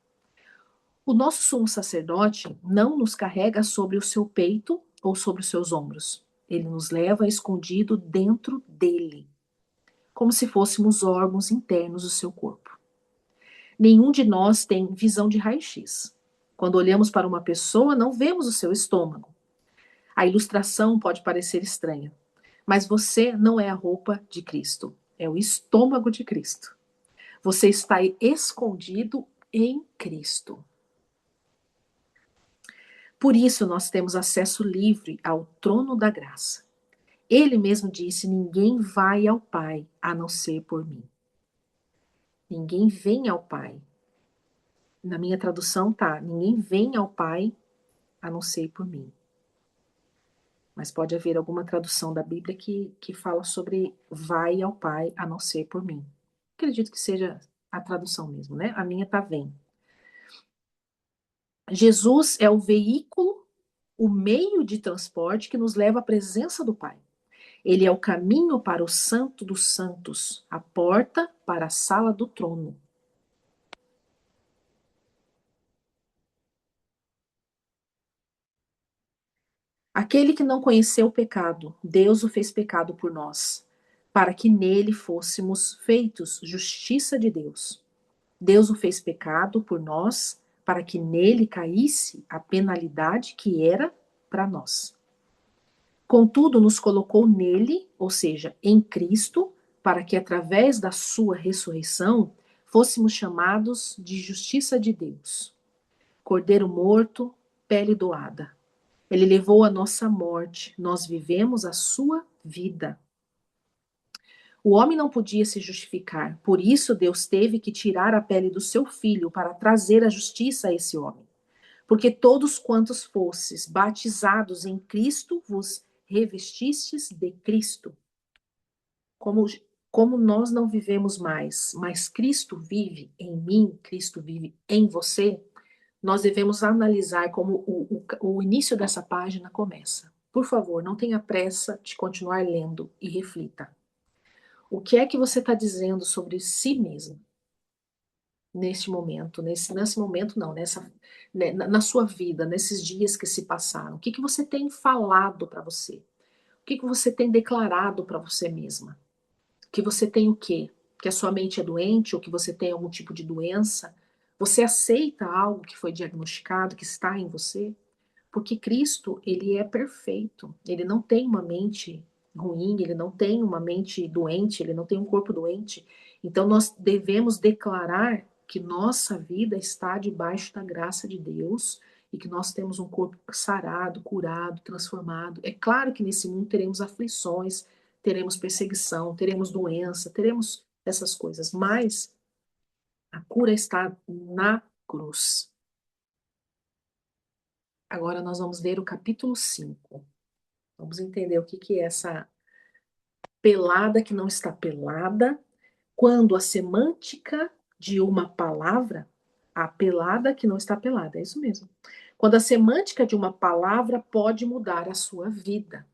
S1: O nosso sumo sacerdote não nos carrega sobre o seu peito ou sobre os seus ombros. Ele nos leva escondido dentro dele, como se fôssemos órgãos internos do seu corpo. Nenhum de nós tem visão de raio-x. Quando olhamos para uma pessoa, não vemos o seu estômago. A ilustração pode parecer estranha, mas você não é a roupa de Cristo, é o estômago de Cristo. Você está escondido em Cristo. Por isso nós temos acesso livre ao trono da graça. Ele mesmo disse: ninguém vai ao Pai a não ser por mim. Ninguém vem ao Pai. Na minha tradução tá: ninguém vem ao Pai a não ser por mim. Mas pode haver alguma tradução da Bíblia que fala sobre vai ao Pai a não ser por mim. Acredito que seja a tradução mesmo, né? A minha tá vem. Jesus é o veículo, o meio de transporte que nos leva à presença do Pai. Ele é o caminho para o Santo dos Santos, a porta para a sala do trono. Aquele que não conheceu o pecado, Deus o fez pecado por nós, para que nele fôssemos feitos justiça de Deus. Deus o fez pecado por nós, para que nele caísse a penalidade que era para nós. Contudo, nos colocou nele, ou seja, em Cristo, para que através da sua ressurreição fôssemos chamados de justiça de Deus. Cordeiro morto, pele doada. Ele levou a nossa morte, nós vivemos a sua vida. O homem não podia se justificar, por isso Deus teve que tirar a pele do seu filho para trazer a justiça a esse homem. Porque todos quantos fostes batizados em Cristo, vos revestistes de Cristo. Como, como nós não vivemos mais, mas Cristo vive em mim, Cristo vive em você, nós devemos analisar como o início dessa página começa. Por favor, não tenha pressa de continuar lendo e reflita. O que é que você está dizendo sobre si mesmo neste momento? Nesse momento, não, na sua vida, nesses dias que se passaram. O que você tem falado para você? O que você tem declarado para você mesma? Que você tem o quê? Que a sua mente é doente ou que você tem algum tipo de doença? Você aceita algo que foi diagnosticado, que está em você? Porque Cristo, ele é perfeito. Ele não tem uma mente ruim, ele não tem uma mente doente, ele não tem um corpo doente. Então nós devemos declarar que nossa vida está debaixo da graça de Deus e que nós temos um corpo sarado, curado, transformado. É claro que nesse mundo teremos aflições, teremos perseguição, teremos doença, teremos essas coisas, mas a cura está na cruz. Agora nós vamos ler o capítulo 5. Vamos entender o que é essa pelada que não está pelada, quando a semântica de uma palavra, a pelada que não está pelada, é isso mesmo. Quando a semântica de uma palavra pode mudar a sua vida.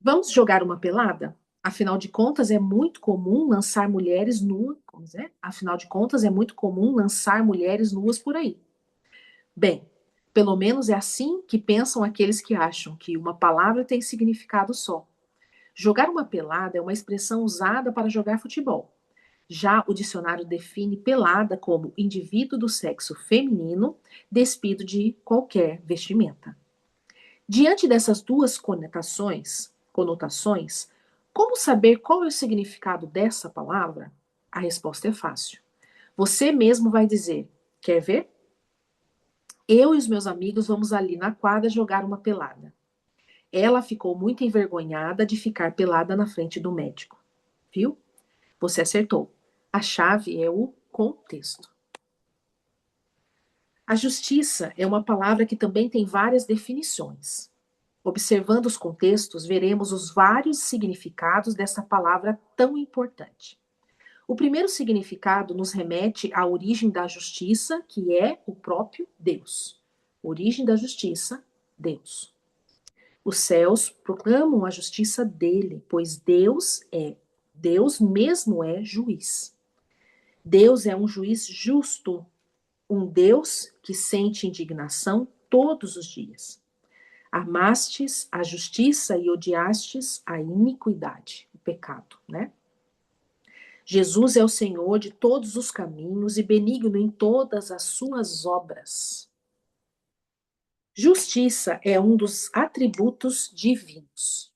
S1: Vamos jogar uma pelada? Afinal de contas, é muito comum lançar mulheres nuas. Como é? Afinal de contas, é muito comum lançar mulheres nuas por aí. Bem, pelo menos é assim que pensam aqueles que acham que uma palavra tem significado só. Jogar uma pelada é uma expressão usada para jogar futebol. Já o dicionário define pelada como indivíduo do sexo feminino despido de qualquer vestimenta. Diante dessas duas conotações, como saber qual é o significado dessa palavra? A resposta é fácil. Você mesmo vai dizer: quer ver? Eu e os meus amigos vamos ali na quadra jogar uma pelada. Ela ficou muito envergonhada de ficar pelada na frente do médico. Viu? Você acertou. A chave é o contexto. A justiça é uma palavra que também tem várias definições. Observando os contextos, veremos os vários significados dessa palavra tão importante. O primeiro significado nos remete à origem da justiça, que é o próprio Deus. Origem da justiça, Deus. Os céus proclamam a justiça dele, pois Deus mesmo é juiz. Deus é um juiz justo, um Deus que sente indignação todos os dias. Amastes a justiça e odiastes a iniquidade, o pecado, né? Jesus é o Senhor de todos os caminhos e benigno em todas as suas obras. Justiça é um dos atributos divinos.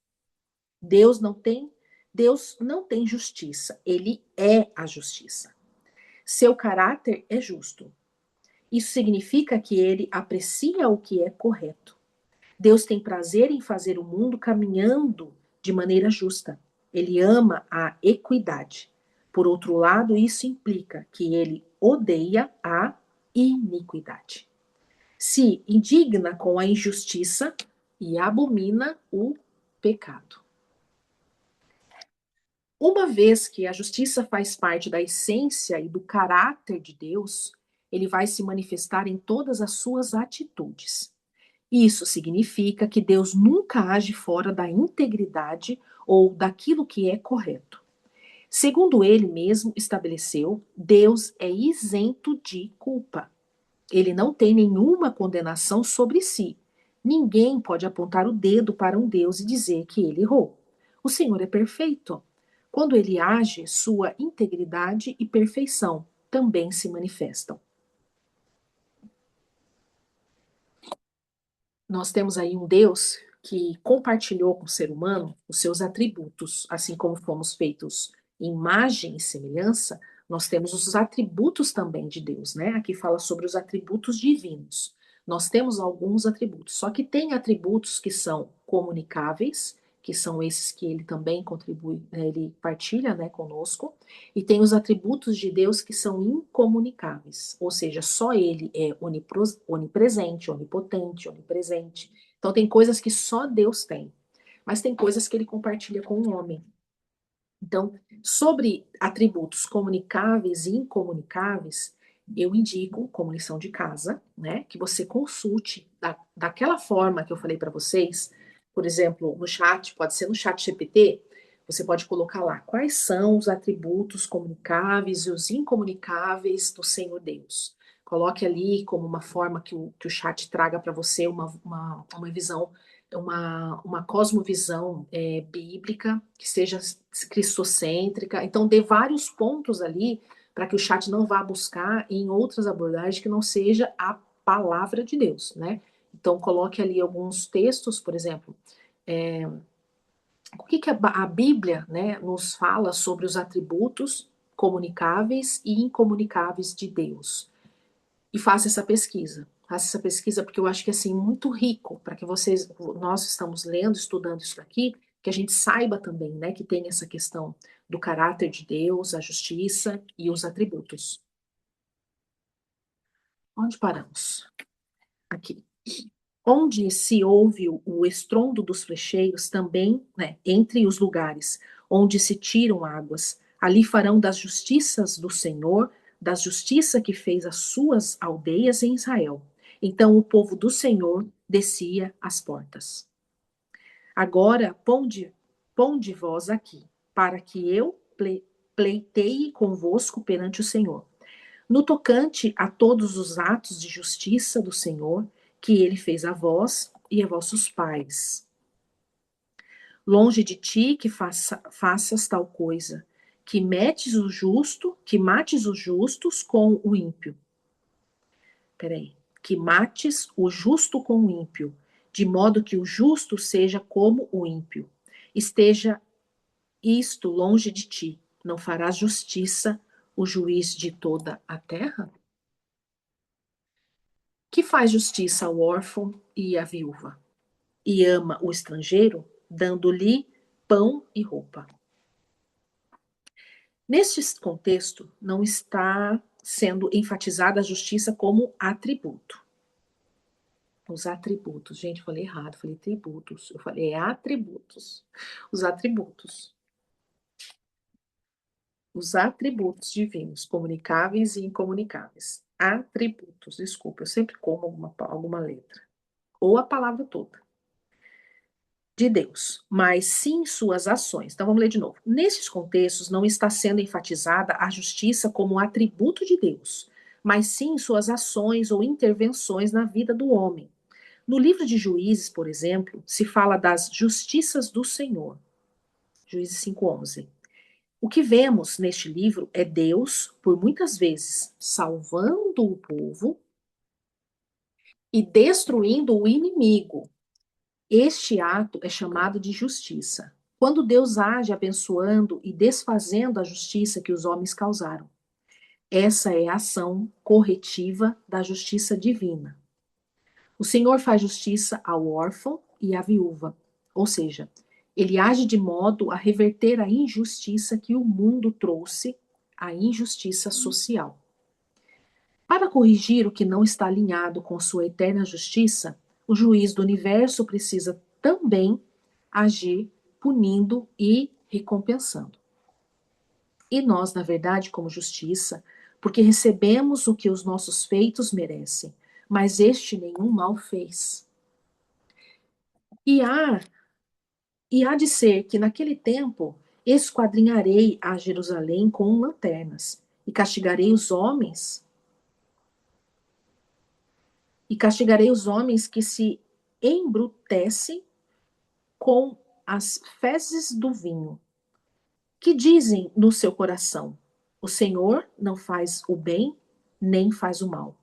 S1: Deus não tem, Deus não tem justiça, ele é a justiça. Seu caráter é justo. Isso significa que ele aprecia o que é correto. Deus tem prazer em fazer o mundo caminhando de maneira justa. Ele ama a equidade. Por outro lado, isso implica que ele odeia a iniquidade. Se indigna com a injustiça e abomina o pecado. Uma vez que a justiça faz parte da essência e do caráter de Deus, ele vai se manifestar em todas as suas atitudes. Isso significa que Deus nunca age fora da integridade ou daquilo que é correto. Segundo ele mesmo estabeleceu, Deus é isento de culpa. Ele não tem nenhuma condenação sobre si. Ninguém pode apontar o dedo para um Deus e dizer que ele errou. O Senhor é perfeito. Quando ele age, sua integridade e perfeição também se manifestam. Nós temos aí um Deus que compartilhou com o ser humano os seus atributos, assim como fomos feitos em imagem e semelhança, nós temos os atributos também de Deus, né? Aqui fala sobre os atributos divinos. Nós temos alguns atributos, só que tem atributos que são comunicáveis, que são esses que ele também contribui, ele partilha, né, conosco, e tem os atributos de Deus que são incomunicáveis, ou seja, só ele é onipresente, onipotente, onipresente. Então tem coisas que só Deus tem, mas tem coisas que ele compartilha com o homem. Então, sobre atributos comunicáveis e incomunicáveis, eu indico, como lição de casa, né, que você consulte daquela forma que eu falei para vocês, por exemplo, no chat, pode ser no chat GPT, você pode colocar lá quais são os atributos comunicáveis e os incomunicáveis do Senhor Deus. Coloque ali como uma forma que o chat traga para você uma visão, uma cosmovisão bíblica, que seja cristocêntrica. Então, dê vários pontos ali para que o chat não vá buscar em outras abordagens que não seja a palavra de Deus, né? Então, coloque ali alguns textos, por exemplo, o que a Bíblia, né, nos fala sobre os atributos comunicáveis e incomunicáveis de Deus. E faça essa pesquisa. Faça essa pesquisa porque eu acho que é assim, muito rico para que nós estamos lendo, estudando isso aqui, que a gente saiba também, né, que tem essa questão do caráter de Deus, a justiça e os atributos. Onde paramos? Aqui. Onde se ouve o estrondo dos flecheiros, também, né, entre os lugares onde se tiram águas, ali farão das justiças do Senhor, da justiça que fez as suas aldeias em Israel. Então o povo do Senhor descia às portas. Agora ponde vós aqui, para que eu pleiteie convosco perante o Senhor. No tocante a todos os atos de justiça do Senhor, que ele fez a vós e a vossos pais. Longe de ti que faças tal coisa, que mates os justos com o ímpio. Peraí. Que mates o justo com o ímpio, de modo que o justo seja como o ímpio. Esteja isto longe de ti, não farás justiça, o juiz de toda a terra? Que faz justiça ao órfão e à viúva, e ama o estrangeiro, dando-lhe pão e roupa. Neste contexto, não está sendo enfatizada a justiça como atributo. Os atributos, gente, eu falei errado, falei tributos, eu falei atributos. Os atributos. Os atributos divinos, comunicáveis e incomunicáveis. Atributos, desculpa, eu sempre como alguma letra. Ou a palavra toda. De Deus, mas sim suas ações. Então vamos ler de novo. Nesses contextos, não está sendo enfatizada a justiça como um atributo de Deus, mas sim suas ações ou intervenções na vida do homem. No livro de Juízes, por exemplo, se fala das justiças do Senhor. Juízes 5:11. O que vemos neste livro é Deus, por muitas vezes, salvando o povo e destruindo o inimigo. Este ato é chamado de justiça. Quando Deus age abençoando e desfazendo a justiça que os homens causaram. Essa é a ação corretiva da justiça divina. O Senhor faz justiça ao órfão e à viúva, ou seja, ele age de modo a reverter a injustiça que o mundo trouxe, a injustiça social. Para corrigir o que não está alinhado com sua eterna justiça, o juiz do universo precisa também agir punindo e recompensando. E nós, na verdade, como justiça, porque recebemos o que os nossos feitos merecem, mas este nenhum mal fez. E há de ser que naquele tempo esquadrinharei a Jerusalém com lanternas, e castigarei os homens que se embrutecem com as fezes do vinho, que dizem no seu coração: o Senhor não faz o bem, nem faz o mal.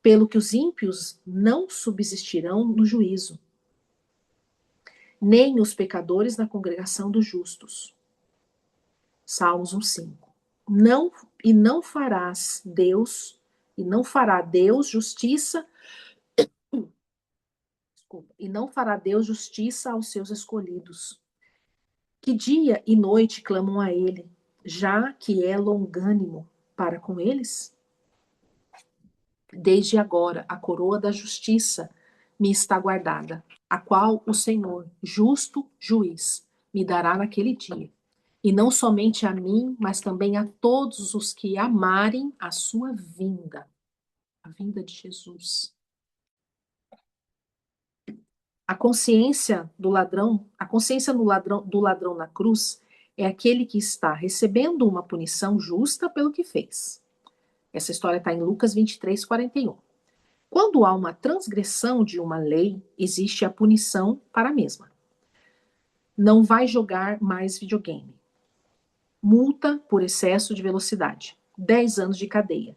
S1: Pelo que os ímpios não subsistirão no juízo, nem os pecadores na congregação dos justos. Salmos 1:5. Não farás Deus, e não fará Deus justiça Desculpa. E não fará Deus justiça aos seus escolhidos, que dia e noite clamam a ele, já que é longânimo para com eles? Desde agora a coroa da justiça me está guardada, a qual o Senhor, justo juiz, me dará naquele dia. E não somente a mim, mas também a todos os que amarem a sua vinda, a vinda de Jesus. A consciência do ladrão, a consciência do ladrão na cruz é aquele que está recebendo uma punição justa pelo que fez. Essa história está em Lucas 23, 41. Quando há uma transgressão de uma lei, existe a punição para a mesma. Não vai jogar mais videogame. Multa por excesso de velocidade. 10 anos de cadeia.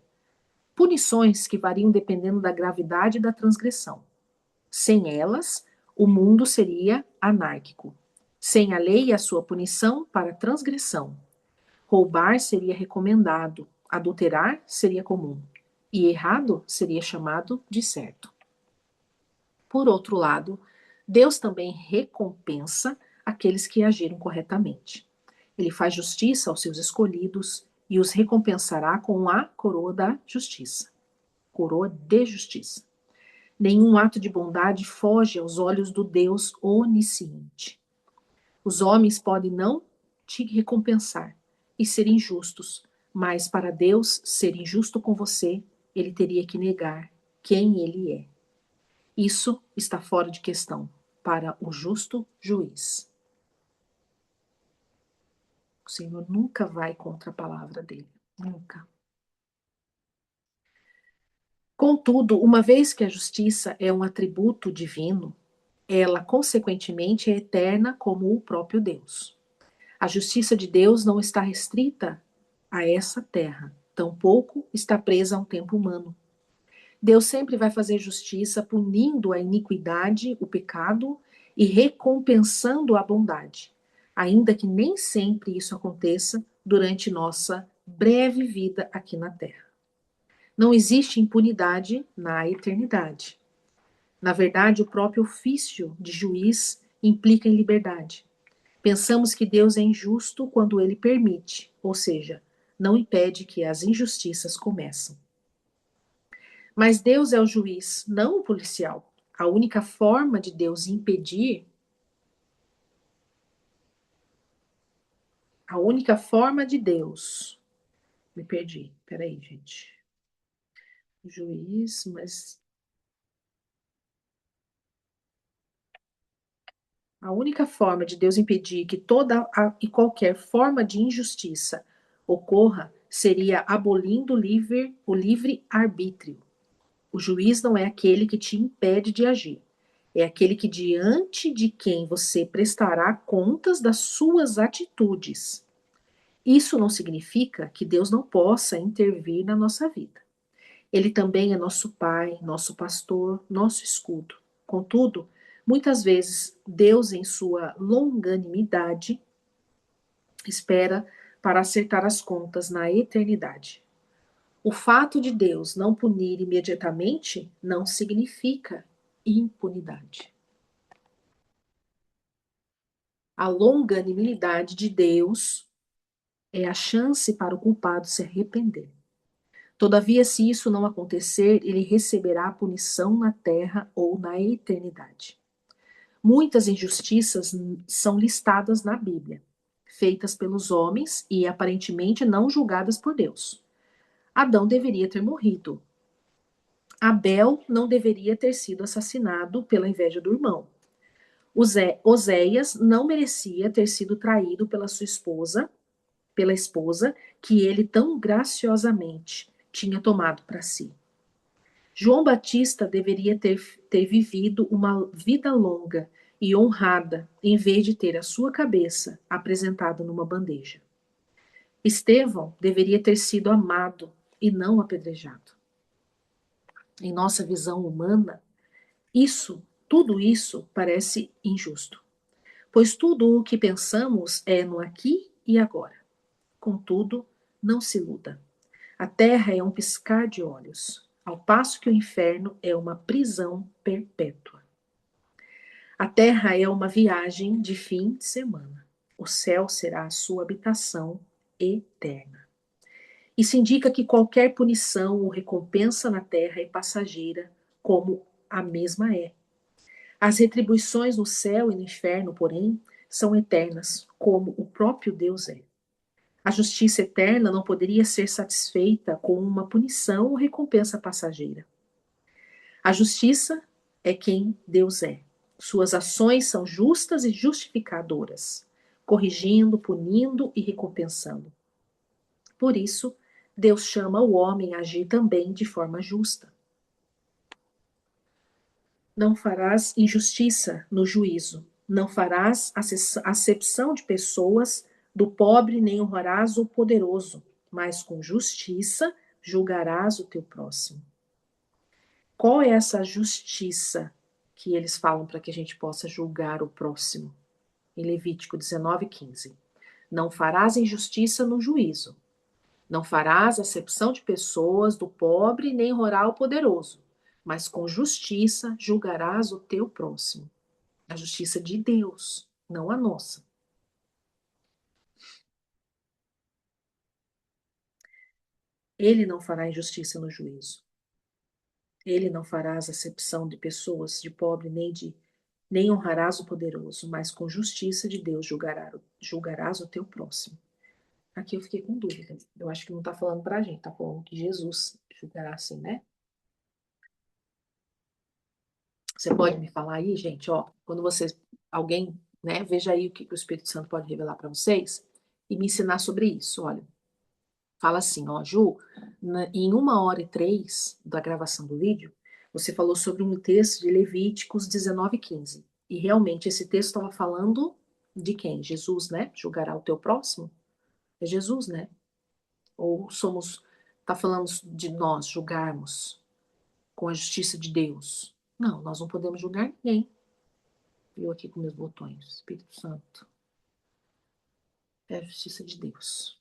S1: Punições que variam dependendo da gravidade da transgressão. Sem elas, o mundo seria anárquico. Sem a lei e a sua punição para transgressão. Roubar seria recomendado, adulterar seria comum, e errado seria chamado de certo. Por outro lado, Deus também recompensa aqueles que agiram corretamente. Ele faz justiça aos seus escolhidos e os recompensará com a coroa da justiça. Coroa de justiça. Nenhum ato de bondade foge aos olhos do Deus onisciente. Os homens podem não te recompensar e ser injustos, mas para Deus ser injusto com você, ele teria que negar quem ele é. Isso está fora de questão para o justo juiz. O Senhor nunca vai contra a palavra dele. Nunca. Contudo, uma vez que a justiça é um atributo divino, ela, consequentemente, é eterna como o próprio Deus. A justiça de Deus não está restrita a essa terra, tampouco está presa a um tempo humano. Deus sempre vai fazer justiça, punindo a iniquidade, o pecado e recompensando a bondade, ainda que nem sempre isso aconteça durante nossa breve vida aqui na Terra. Não existe impunidade na eternidade. Na verdade, o próprio ofício de juiz implica em liberdade. Pensamos que Deus é injusto quando ele permite, ou seja, não impede que as injustiças começem. Mas Deus é o juiz, não o policial. A única forma de Deus impedir, a única forma de Deus, me perdi, peraí, gente. Juiz, mas a única forma de Deus impedir que toda e qualquer forma de injustiça ocorra seria abolindo o livre arbítrio. O juiz não é aquele que te impede de agir. É aquele que diante de quem você prestará contas das suas atitudes. Isso não significa que Deus não possa intervir na nossa vida. Ele também é nosso Pai, nosso pastor, nosso escudo. Contudo, muitas vezes, Deus, em sua longanimidade, espera para acertar as contas na eternidade. O fato de Deus não punir imediatamente não significa impunidade. A longanimidade de Deus é a chance para o culpado se arrepender. Todavia, se isso não acontecer, ele receberá a punição na terra ou na eternidade. Muitas injustiças são listadas na Bíblia, feitas pelos homens e aparentemente não julgadas por Deus. Adão deveria ter morrido. Abel não deveria ter sido assassinado pela inveja do irmão. Oséias não merecia ter sido traído pela esposa que ele tão graciosamente tinha tomado para si. João Batista deveria ter vivido uma vida longa e honrada, em vez de ter a sua cabeça apresentada numa bandeja. Estevão deveria ter sido amado e não apedrejado. Em nossa visão humana, tudo isso parece injusto, pois tudo o que pensamos é no aqui e agora. Contudo, não se iluda. A terra é um piscar de olhos, ao passo que o inferno é uma prisão perpétua. A terra é uma viagem de fim de semana. O céu será a sua habitação eterna. Isso indica que qualquer punição ou recompensa na terra é passageira, como a mesma é. As retribuições no céu e no inferno, porém, são eternas, como o próprio Deus é. A justiça eterna não poderia ser satisfeita com uma punição ou recompensa passageira. A justiça é quem Deus é. Suas ações são justas e justificadoras, corrigindo, punindo e recompensando. Por isso, Deus chama o homem a agir também de forma justa. Não farás injustiça no juízo, não farás acepção de pessoas, do pobre nem honrarás o poderoso, mas com justiça julgarás o teu próximo. Qual é essa justiça que eles falam para que a gente possa julgar o próximo? Em Levítico 19:15. Não farás injustiça no juízo, não farás acepção de pessoas, do pobre, nem honrarás o poderoso, mas com justiça julgarás o teu próximo. A justiça de Deus, não a nossa. Ele não fará injustiça no juízo. Ele não farás acepção de pessoas, de pobre, nem honrarás o poderoso, mas com justiça de Deus julgarás o teu próximo. Aqui eu fiquei com dúvida. Eu acho que não está falando para a gente, está falando que Jesus julgará assim, né? Você pode me falar aí, gente, ó, quando vocês, alguém, né, veja aí o que o Espírito Santo pode revelar para vocês e me ensinar sobre isso. Olha, fala assim, ó, Ju, em 1h03 da gravação do vídeo, você falou sobre um texto de Levíticos 19:15. E realmente esse texto estava falando de quem? Jesus, né? Julgará o teu próximo? É Jesus, né? Ou somos, tá falando de nós julgarmos com a justiça de Deus? Não, nós não podemos julgar ninguém. Eu aqui com meus botões. Espírito Santo. É a justiça de Deus.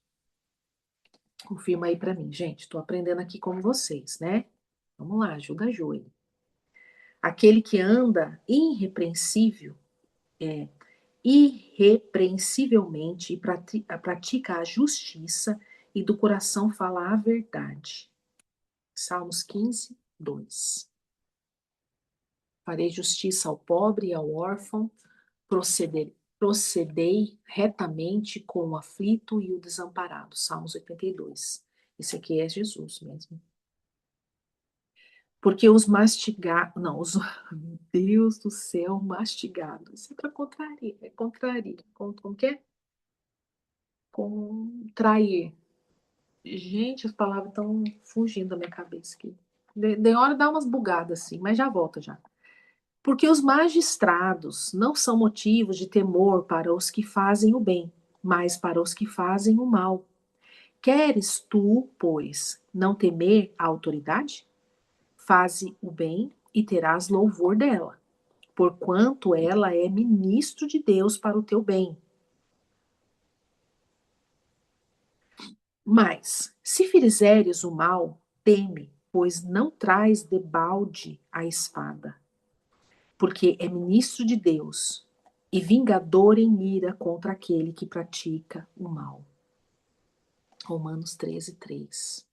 S1: Confirma aí para mim, gente. Estou aprendendo aqui com vocês, né? Vamos lá, ajuda a Ju. Aquele que anda irrepreensivelmente e pratica a justiça e do coração fala a verdade. Salmos 15:2. Farei justiça ao pobre e ao órfão, procedei retamente com o aflito e o desamparado. Salmos 82. Esse aqui é Jesus mesmo. Porque os mastigados, não, os, meu Deus do céu, mastigado. Isso é para contrariar, como que é? Contrair. Gente, as palavras estão fugindo da minha cabeça aqui. De hora dá umas bugadas assim, mas já volta já. Porque os magistrados não são motivos de temor para os que fazem o bem, mas para os que fazem o mal. Queres tu, pois, não temer a autoridade? Faze o bem e terás louvor dela, porquanto ela é ministro de Deus para o teu bem. Mas, se fizeres o mal, teme, pois não traz debalde a espada, porque é ministro de Deus e vingador em ira contra aquele que pratica o mal. Romanos 13:3.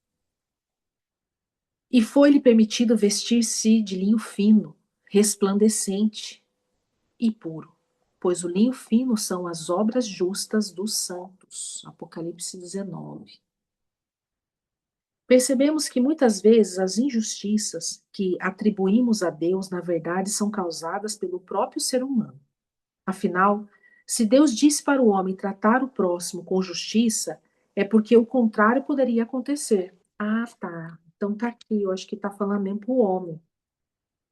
S1: E foi-lhe permitido vestir-se de linho fino, resplandecente e puro, pois o linho fino são as obras justas dos santos. Apocalipse 19. Percebemos que muitas vezes as injustiças que atribuímos a Deus, na verdade, são causadas pelo próprio ser humano. Afinal, se Deus disse para o homem tratar o próximo com justiça, é porque o contrário poderia acontecer. Ah, tá. Então tá aqui, eu acho que tá falando mesmo para o homem.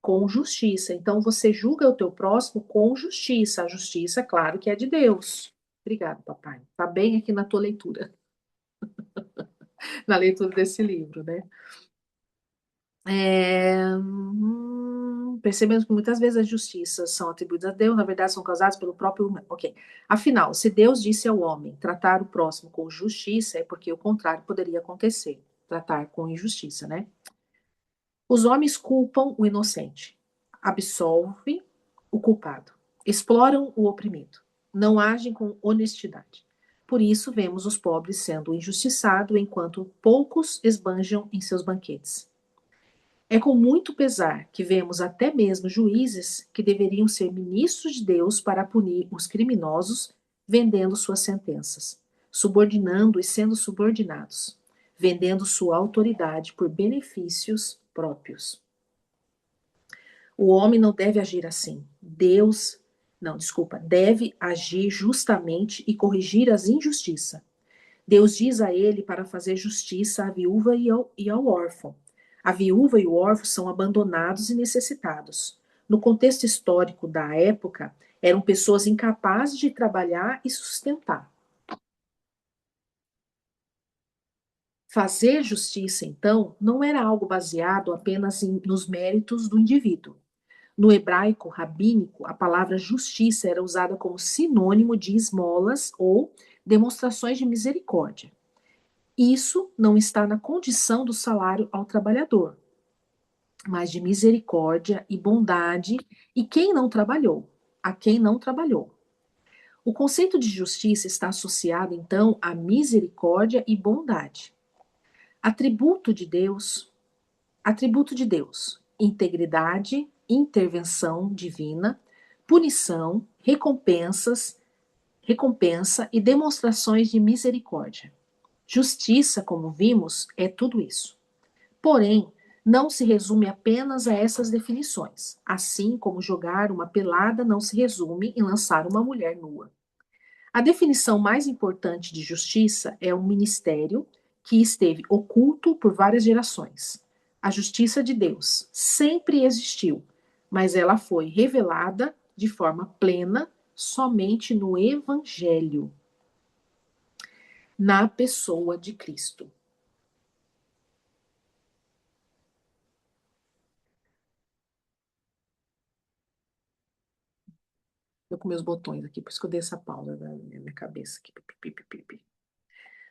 S1: Com justiça. Então você julga o teu próximo com justiça. A justiça, claro, que é de Deus. Obrigado, papai. Tá bem aqui na tua leitura, na leitura desse livro, né? Percebemos que muitas vezes as justiças são atribuídas a Deus, na verdade são causadas pelo próprio humano. Ok. Afinal, se Deus disse ao homem tratar o próximo com justiça, é porque o contrário poderia acontecer. Tratar com injustiça, né? Os homens culpam o inocente, absolve o culpado. exploram o oprimido, não agem com honestidade. Por isso, vemos os pobres sendo injustiçados, enquanto poucos esbanjam em seus banquetes. É com muito pesar que vemos até mesmo juízes que deveriam ser ministros de Deus para punir os criminosos, vendendo suas sentenças, subordinando e sendo subordinados, vendendo sua autoridade por benefícios próprios. O homem não deve agir assim. Deve agir justamente e corrigir as injustiças. Deus diz a ele para fazer justiça à viúva e ao órfão. A viúva e o órfão são abandonados e necessitados. No contexto histórico da época, eram pessoas incapazes de trabalhar e sustentar. Fazer justiça, então, não era algo baseado apenas nos méritos do indivíduo. No hebraico rabínico, a palavra justiça era usada como sinônimo de esmolas ou demonstrações de misericórdia. Isso não está na condição do salário ao trabalhador, mas de misericórdia e bondade e a quem não trabalhou. O conceito de justiça está associado então à misericórdia e bondade. Atributo de Deus, integridade, intervenção divina, punição, recompensa e demonstrações de misericórdia. Justiça, como vimos, é tudo isso. Porém, não se resume apenas a essas definições, assim como jogar uma pelada não se resume em lançar uma mulher nua. A definição mais importante de justiça é um ministério que esteve oculto por várias gerações. A justiça de Deus sempre existiu, mas ela foi revelada de forma plena somente no Evangelho, na pessoa de Cristo. Eu com meus botões aqui, por isso que eu dei essa pausa na minha cabeça aqui.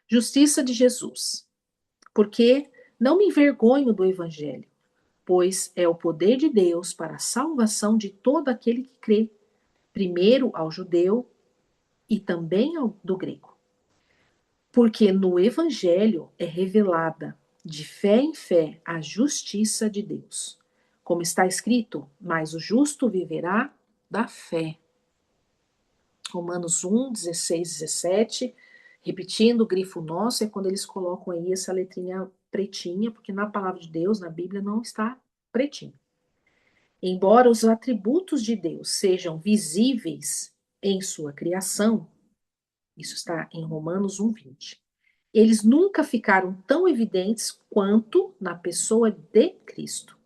S1: Justiça de Jesus. Porque não me envergonho do Evangelho, pois é o poder de Deus para a salvação de todo aquele que crê, primeiro ao judeu e também ao do grego. Porque no Evangelho é revelada, de fé em fé, a justiça de Deus. Como está escrito, mas o justo viverá da fé. Romanos 1, 16, 17. Repetindo, o grifo nosso é quando eles colocam aí essa letrinha pretinha, porque na palavra de Deus, na Bíblia, não está pretinho. Embora os atributos de Deus sejam visíveis em sua criação, isso está em Romanos 1, 20. Eles nunca ficaram tão evidentes quanto na pessoa de Cristo.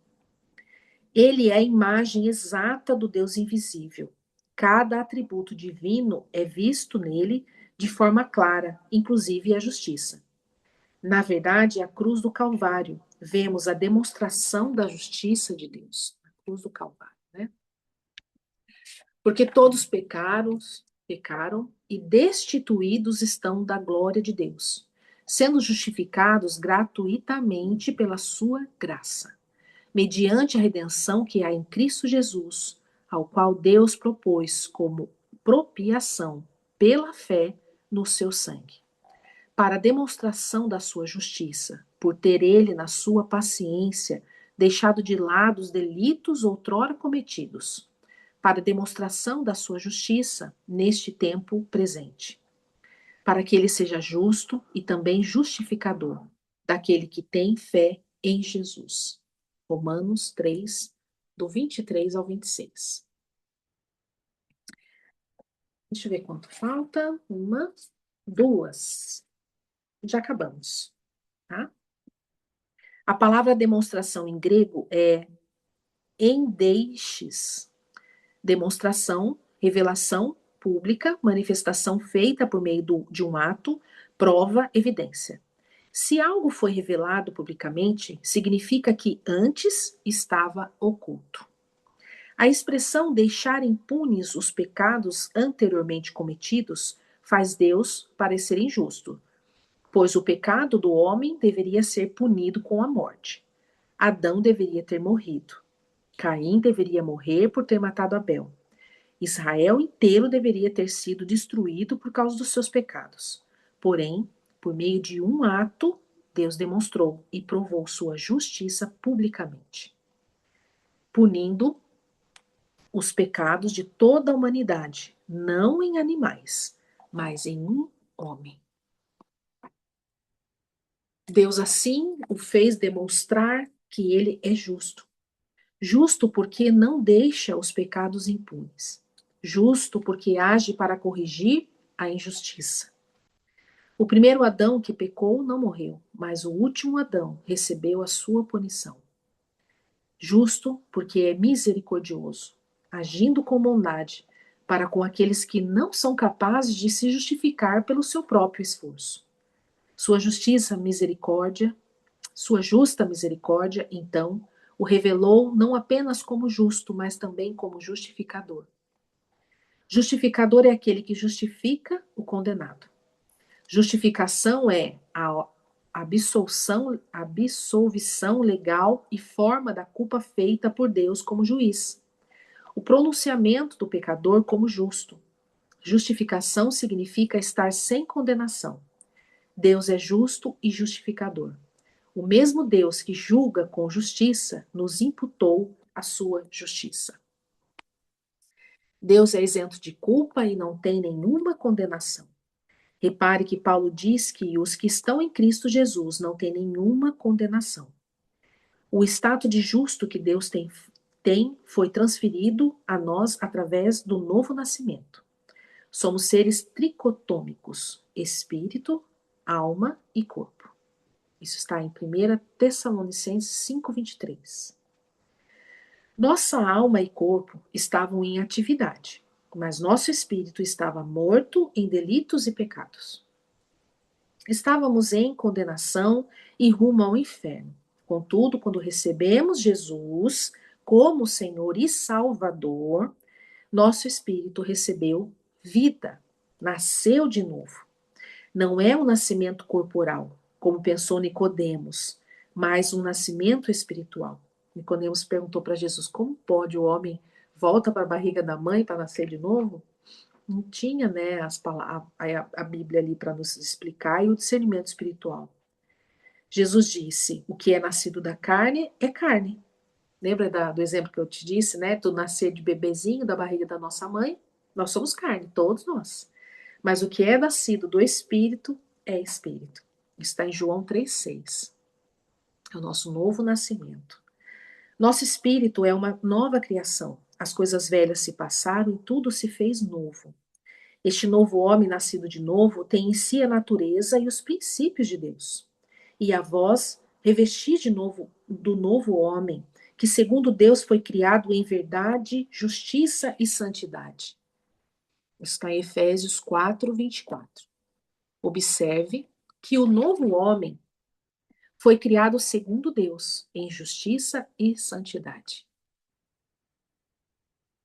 S1: Ele é a imagem exata do Deus invisível. Cada atributo divino é visto nele de forma clara, inclusive a justiça. Na verdade, é a cruz do Calvário. Vemos a demonstração da justiça de Deus. A cruz do Calvário, né? Porque todos pecaram e destituídos estão da glória de Deus, sendo justificados gratuitamente pela sua graça, mediante a redenção que há em Cristo Jesus, ao qual Deus propôs como propiação pela fé no seu sangue, para a demonstração da sua justiça, por ter ele, na sua paciência, deixado de lado os delitos outrora cometidos, para a demonstração da sua justiça neste tempo presente, para que ele seja justo e também justificador daquele que tem fé em Jesus. Romanos 3, do 23 ao 26. Deixa eu ver quanto falta. Uma, duas. Já acabamos, tá? A palavra demonstração em grego é endeixes. Demonstração, revelação pública, manifestação feita por meio de um ato, prova, evidência. Se algo foi revelado publicamente, significa que antes estava oculto. A expressão deixar impunes os pecados anteriormente cometidos faz Deus parecer injusto, pois o pecado do homem deveria ser punido com a morte. Adão deveria ter morrido. Caim deveria morrer por ter matado Abel.
S2: Israel inteiro deveria ter sido destruído por causa dos seus pecados. Porém, por meio de um ato, Deus demonstrou e provou sua justiça publicamente, punindo os pecados de toda a humanidade, não em animais, mas em um homem. Deus assim o fez demonstrar que ele é justo. Justo porque não deixa os pecados impunes. Justo porque age para corrigir a injustiça. O primeiro Adão que pecou não morreu, mas o último Adão recebeu a sua punição. Justo porque é misericordioso, agindo com bondade para com aqueles que não são capazes de se justificar pelo seu próprio esforço. Sua justa misericórdia, então, o revelou não apenas como justo, mas também como justificador. Justificador é aquele que justifica o condenado. Justificação é a absolvição legal e forma da culpa feita por Deus como juiz. O pronunciamento do pecador como justo. Justificação significa estar sem condenação. Deus é justo e justificador. O mesmo Deus que julga com justiça nos imputou a sua justiça. Deus é isento de culpa e não tem nenhuma condenação. Repare que Paulo diz que os que estão em Cristo Jesus não têm nenhuma condenação. O status de justo que Deus tem foi transferido a nós através do novo nascimento. Somos seres tricotômicos, espírito, alma e corpo. Isso está em 1 Tessalonicenses 5:23. Nossa alma e corpo estavam em atividade, mas nosso espírito estava morto em delitos e pecados. Estávamos em condenação e rumo ao inferno. Contudo, quando recebemos Jesus como Senhor e Salvador, nosso espírito recebeu vida, nasceu de novo. Não é um nascimento corporal, como pensou Nicodemos, mas um nascimento espiritual. Nicodemos perguntou para Jesus: como pode o homem volta para a barriga da mãe para nascer de novo? Não tinha, né, a Bíblia ali para nos explicar e o discernimento espiritual. Jesus disse: o que é nascido da carne é carne. Lembra do exemplo que eu te disse, né? Tu nascer de bebezinho da barriga da nossa mãe, nós somos carne, todos nós. Mas o que é nascido do Espírito é Espírito. Está em João 3,6. É o nosso novo nascimento. Nosso espírito é uma nova criação. As coisas velhas se passaram e tudo se fez novo. Este novo homem nascido de novo tem em si a natureza e os princípios de Deus. E a vós revestis de novo do novo homem, que segundo Deus foi criado em verdade, justiça e santidade. Isso está em Efésios 4:24. Observe que o novo homem foi criado segundo Deus, em justiça e santidade.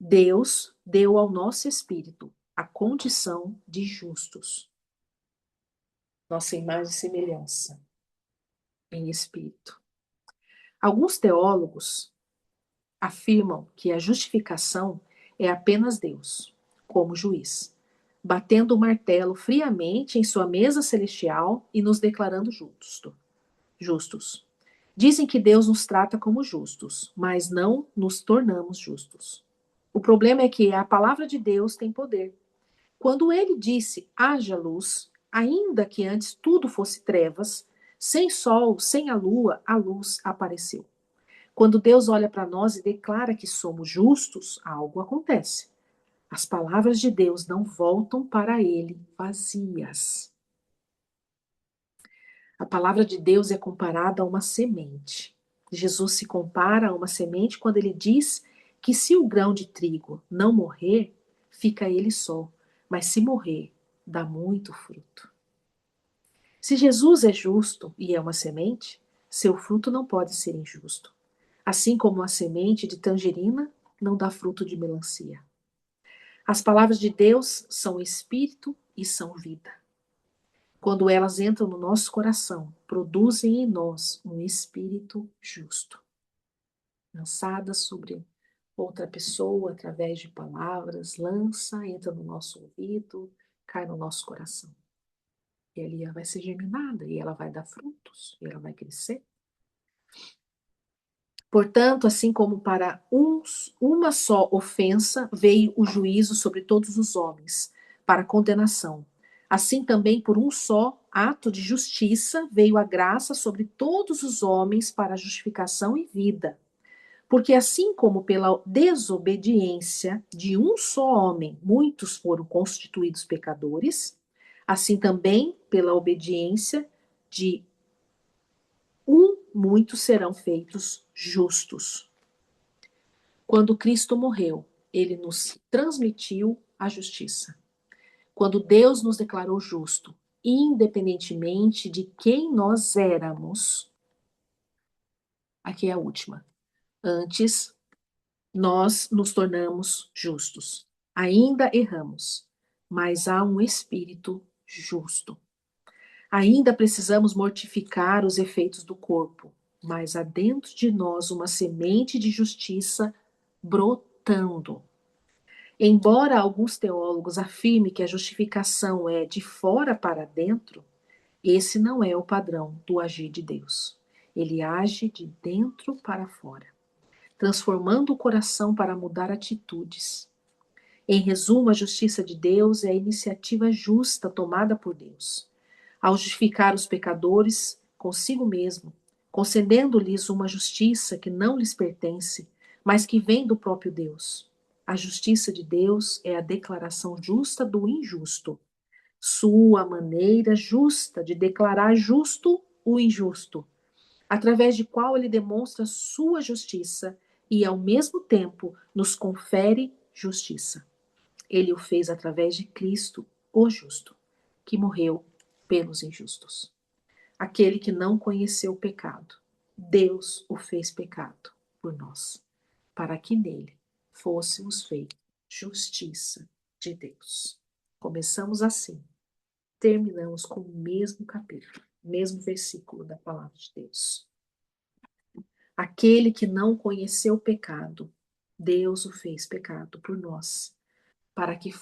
S2: Deus deu ao nosso espírito a condição de justos. Nossa imagem e semelhança em espírito. Alguns teólogos afirmam que a justificação é apenas Deus, como juiz, batendo o martelo friamente em sua mesa celestial e nos declarando justos. Dizem que Deus nos trata como justos, mas não nos tornamos justos. O problema é que a palavra de Deus tem poder. Quando ele disse: haja luz, ainda que antes tudo fosse trevas, sem sol, sem a luz apareceu. Quando Deus olha para nós e declara que somos justos, algo acontece. As palavras de Deus não voltam para ele vazias. A palavra de Deus é comparada a uma semente. Jesus se compara a uma semente quando ele diz que se o grão de trigo não morrer, fica ele só, mas se morrer, dá muito fruto. Se Jesus é justo e é uma semente, seu fruto não pode ser injusto. Assim como a semente de tangerina não dá fruto de melancia. As palavras de Deus são espírito e são vida. Quando elas entram no nosso coração, produzem em nós um espírito justo. Lançadas sobre outra pessoa, através de palavras, lança, entra no nosso ouvido, cai no nosso coração. E ali ela vai ser germinada, e ela vai dar frutos, e ela vai crescer. Portanto, assim como para uns uma só ofensa veio o juízo sobre todos os homens, para condenação. Assim também por um só ato de justiça veio a graça sobre todos os homens para justificação e vida. Porque assim como pela desobediência de um só homem muitos foram constituídos pecadores, assim também pela obediência de muitos serão feitos justos. Quando Cristo morreu, ele nos transmitiu a justiça. Quando Deus nos declarou justo, independentemente de quem nós éramos, aqui é a última. Antes, nós nos tornamos justos. Ainda erramos, mas há um espírito justo. Ainda precisamos mortificar os efeitos do corpo, mas há dentro de nós uma semente de justiça brotando. Embora alguns teólogos afirmem que a justificação é de fora para dentro, esse não é o padrão do agir de Deus. Ele age de dentro para fora, transformando o coração para mudar atitudes. Em resumo, a justiça de Deus é a iniciativa justa tomada por Deus, ao justificar os pecadores consigo mesmo, concedendo-lhes uma justiça que não lhes pertence, mas que vem do próprio Deus. A justiça de Deus é a declaração justa do injusto, sua maneira justa de declarar justo o injusto, através de qual ele demonstra sua justiça e, ao mesmo tempo, nos confere justiça. Ele o fez através de Cristo, o justo, que morreu pelos injustos. Aquele que não conheceu o pecado, Deus o fez pecado por nós, para que nele fôssemos feitos justiça de Deus. Começamos assim, terminamos com o mesmo capítulo, mesmo versículo da palavra de Deus. Aquele que não conheceu o pecado, Deus o fez pecado por nós, para que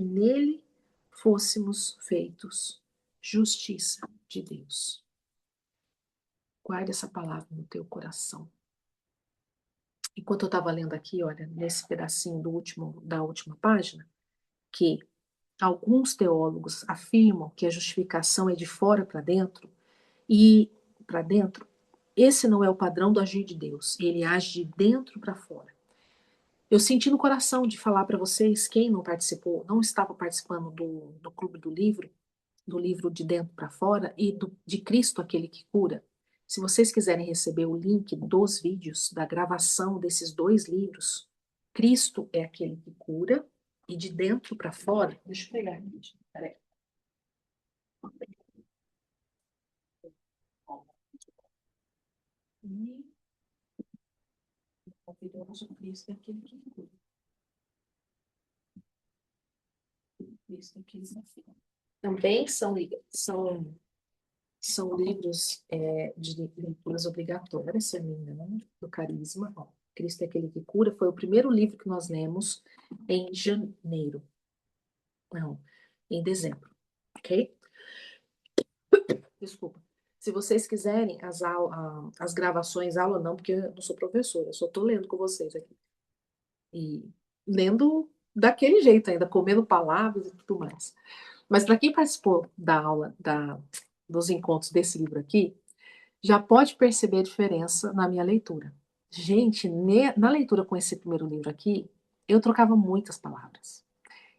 S2: nele fôssemos feitos justiça de Deus. Guarde essa palavra no teu coração. Enquanto eu estava lendo aqui, olha, nesse pedacinho da última página, que alguns teólogos afirmam que a justificação é de fora para dentro, e para dentro, esse não é o padrão do agir de Deus. Ele age de dentro para fora. Eu senti no coração de falar para vocês, quem não participou, não estava participando do Clube do livro De Dentro para Fora e de Cristo, aquele que cura. Se vocês quiserem receber o link dos vídeos da gravação desses dois livros, Cristo é aquele que cura e De Dentro para Fora. Deixa eu pegar aqui. Peraí. Cristo é aquele que cura. Cristo é aquele que cura. Também são livros de leituras obrigatórias, se eu não me engano, do Carisma. Ó, Cristo é aquele que cura. Foi o primeiro livro que nós lemos em janeiro. Não, em dezembro. Ok? Desculpa. Se vocês quiserem as gravações, aula não, porque eu não sou professora, eu só estou lendo com vocês aqui. E lendo daquele jeito ainda, comendo palavras e tudo mais. Mas para quem participou da aula, dos encontros desse livro aqui, já pode perceber a diferença na minha leitura. Gente, na leitura com esse primeiro livro aqui, eu trocava muitas palavras.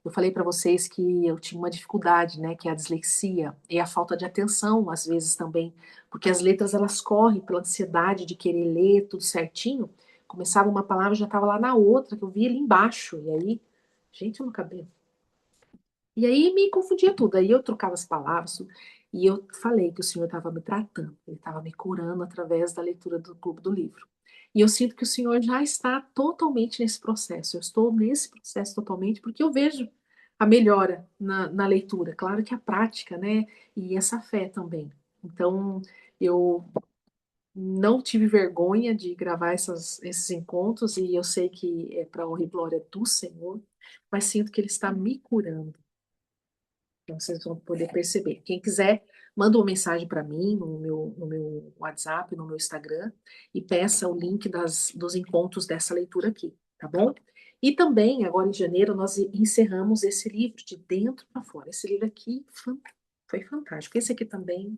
S2: Eu falei para vocês que eu tinha uma dificuldade, né, que é a dislexia e a falta de atenção, às vezes também, porque as letras elas correm pela ansiedade de querer ler tudo certinho. Começava uma palavra, já estava lá na outra, que eu via ali embaixo. E aí, gente, eu não cabia. E aí me confundia tudo. Aí eu trocava as palavras e eu falei que o Senhor estava me tratando, Ele estava me curando através da leitura do Clube do Livro. E eu sinto que o Senhor já está totalmente nesse processo. Eu estou nesse processo totalmente porque eu vejo a melhora na leitura. Claro que a prática, né? E essa fé também. Então, eu Não tive vergonha de gravar esses encontros, e eu sei que é para honra e glória do Senhor, mas sinto que Ele está me curando. Então, vocês vão poder perceber. Quem quiser, manda uma mensagem para mim no meu WhatsApp, no meu Instagram, e peça o link dos encontros dessa leitura aqui, tá bom? E também, agora em janeiro, nós encerramos esse livro de dentro para fora. Esse livro aqui foi fantástico. Esse aqui também,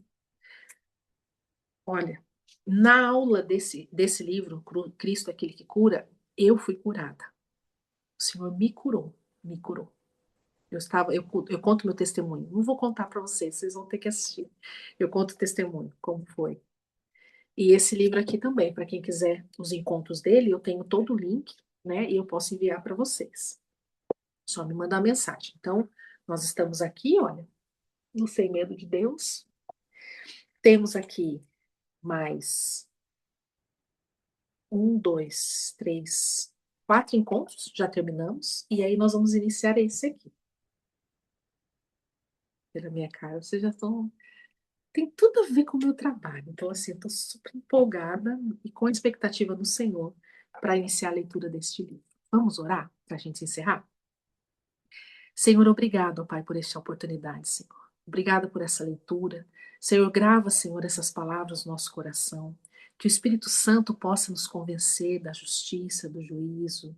S2: olha, na aula desse livro, Cristo é aquele que cura, eu fui curada. O Senhor me curou, me curou. Eu conto meu testemunho. Não vou contar para vocês, vocês vão ter que assistir. Eu conto o testemunho, como foi. E esse livro aqui também, para quem quiser os encontros dele, eu tenho todo o link, né? E eu posso enviar para vocês. Só me mandar mensagem. Então, nós estamos aqui, olha, no Sem Medo de Deus. Temos aqui mais um, dois, três, quatro encontros, já terminamos. E aí nós vamos iniciar esse aqui. Pela minha cara, vocês já estão. Tem tudo a ver com o meu trabalho. Então, assim, eu estou super empolgada e com expectativa no Senhor para iniciar a leitura deste livro. Vamos orar para a gente encerrar? Senhor, obrigado, ó Pai, por esta oportunidade, Senhor. Obrigada por essa leitura. Senhor, grava, Senhor, essas palavras no nosso coração. Que o Espírito Santo possa nos convencer da justiça, do juízo,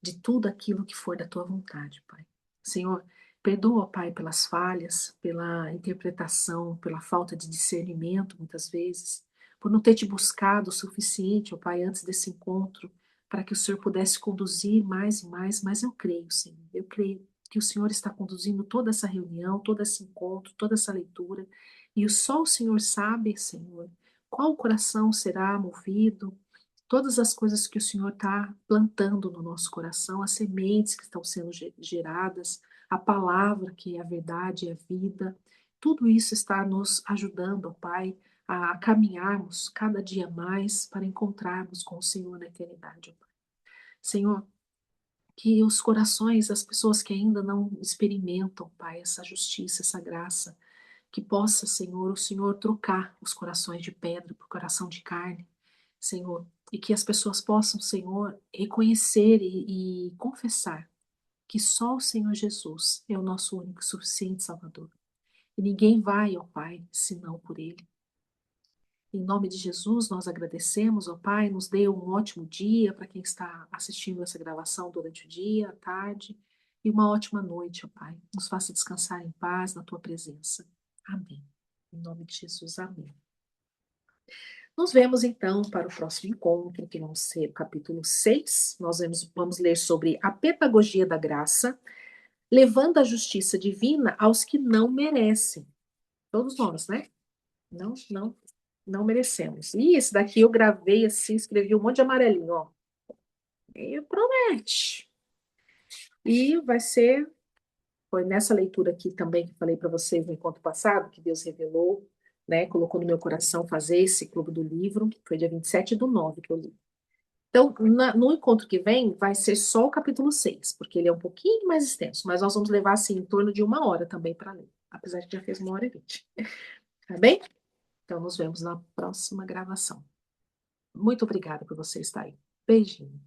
S2: de tudo aquilo que for da tua vontade, Pai. Senhor, perdoa, Pai, pelas falhas, pela interpretação, pela falta de discernimento, muitas vezes, por não ter te buscado o suficiente, ó Pai, antes desse encontro, para que o Senhor pudesse conduzir mais e mais, mas eu creio, Senhor, eu creio que o Senhor está conduzindo toda essa reunião, todo esse encontro, toda essa leitura, e só o Senhor sabe, Senhor, qual coração será movido, todas as coisas que o Senhor está plantando no nosso coração, as sementes que estão sendo geradas, a palavra que é a verdade, é a vida, tudo isso está nos ajudando, ó Pai, a caminharmos cada dia mais para encontrarmos com o Senhor na eternidade, ó Pai. Senhor, que os corações das pessoas que ainda não experimentam, Pai, essa justiça, essa graça, que possa, Senhor, o Senhor trocar os corações de pedra por coração de carne, Senhor, e que as pessoas possam, Senhor, reconhecer e confessar que só o Senhor Jesus é o nosso único e suficiente Salvador. E ninguém vai ao Pai senão por Ele. Em nome de Jesus, nós agradecemos, ó Pai, nos dê um ótimo dia para quem está assistindo essa gravação durante o dia, à tarde, e uma ótima noite, ó Pai. Nos faça descansar em paz na Tua presença. Amém. Em nome de Jesus, amém. Nos vemos então para o próximo encontro, que vão ser o capítulo 6. Nós vamos ler sobre a pedagogia da graça, levando a justiça divina aos que não merecem. Todos nós, né? Não merecemos. E esse daqui eu gravei assim, escrevi um monte de amarelinho, ó. E promete. E vai ser, foi nessa leitura aqui também que eu falei para vocês no encontro passado, que Deus revelou, né? Colocou no meu coração fazer esse clube do livro, foi dia 27/9 que eu li. Então, no encontro que vem, vai ser só o capítulo 6, porque ele é um pouquinho mais extenso, mas nós vamos levar, assim, em torno de 1 hora também para ler, apesar de já fez 1 hora e 20. Tá bem? Então, nos vemos na próxima gravação. Muito obrigada por você estar aí. Beijinho.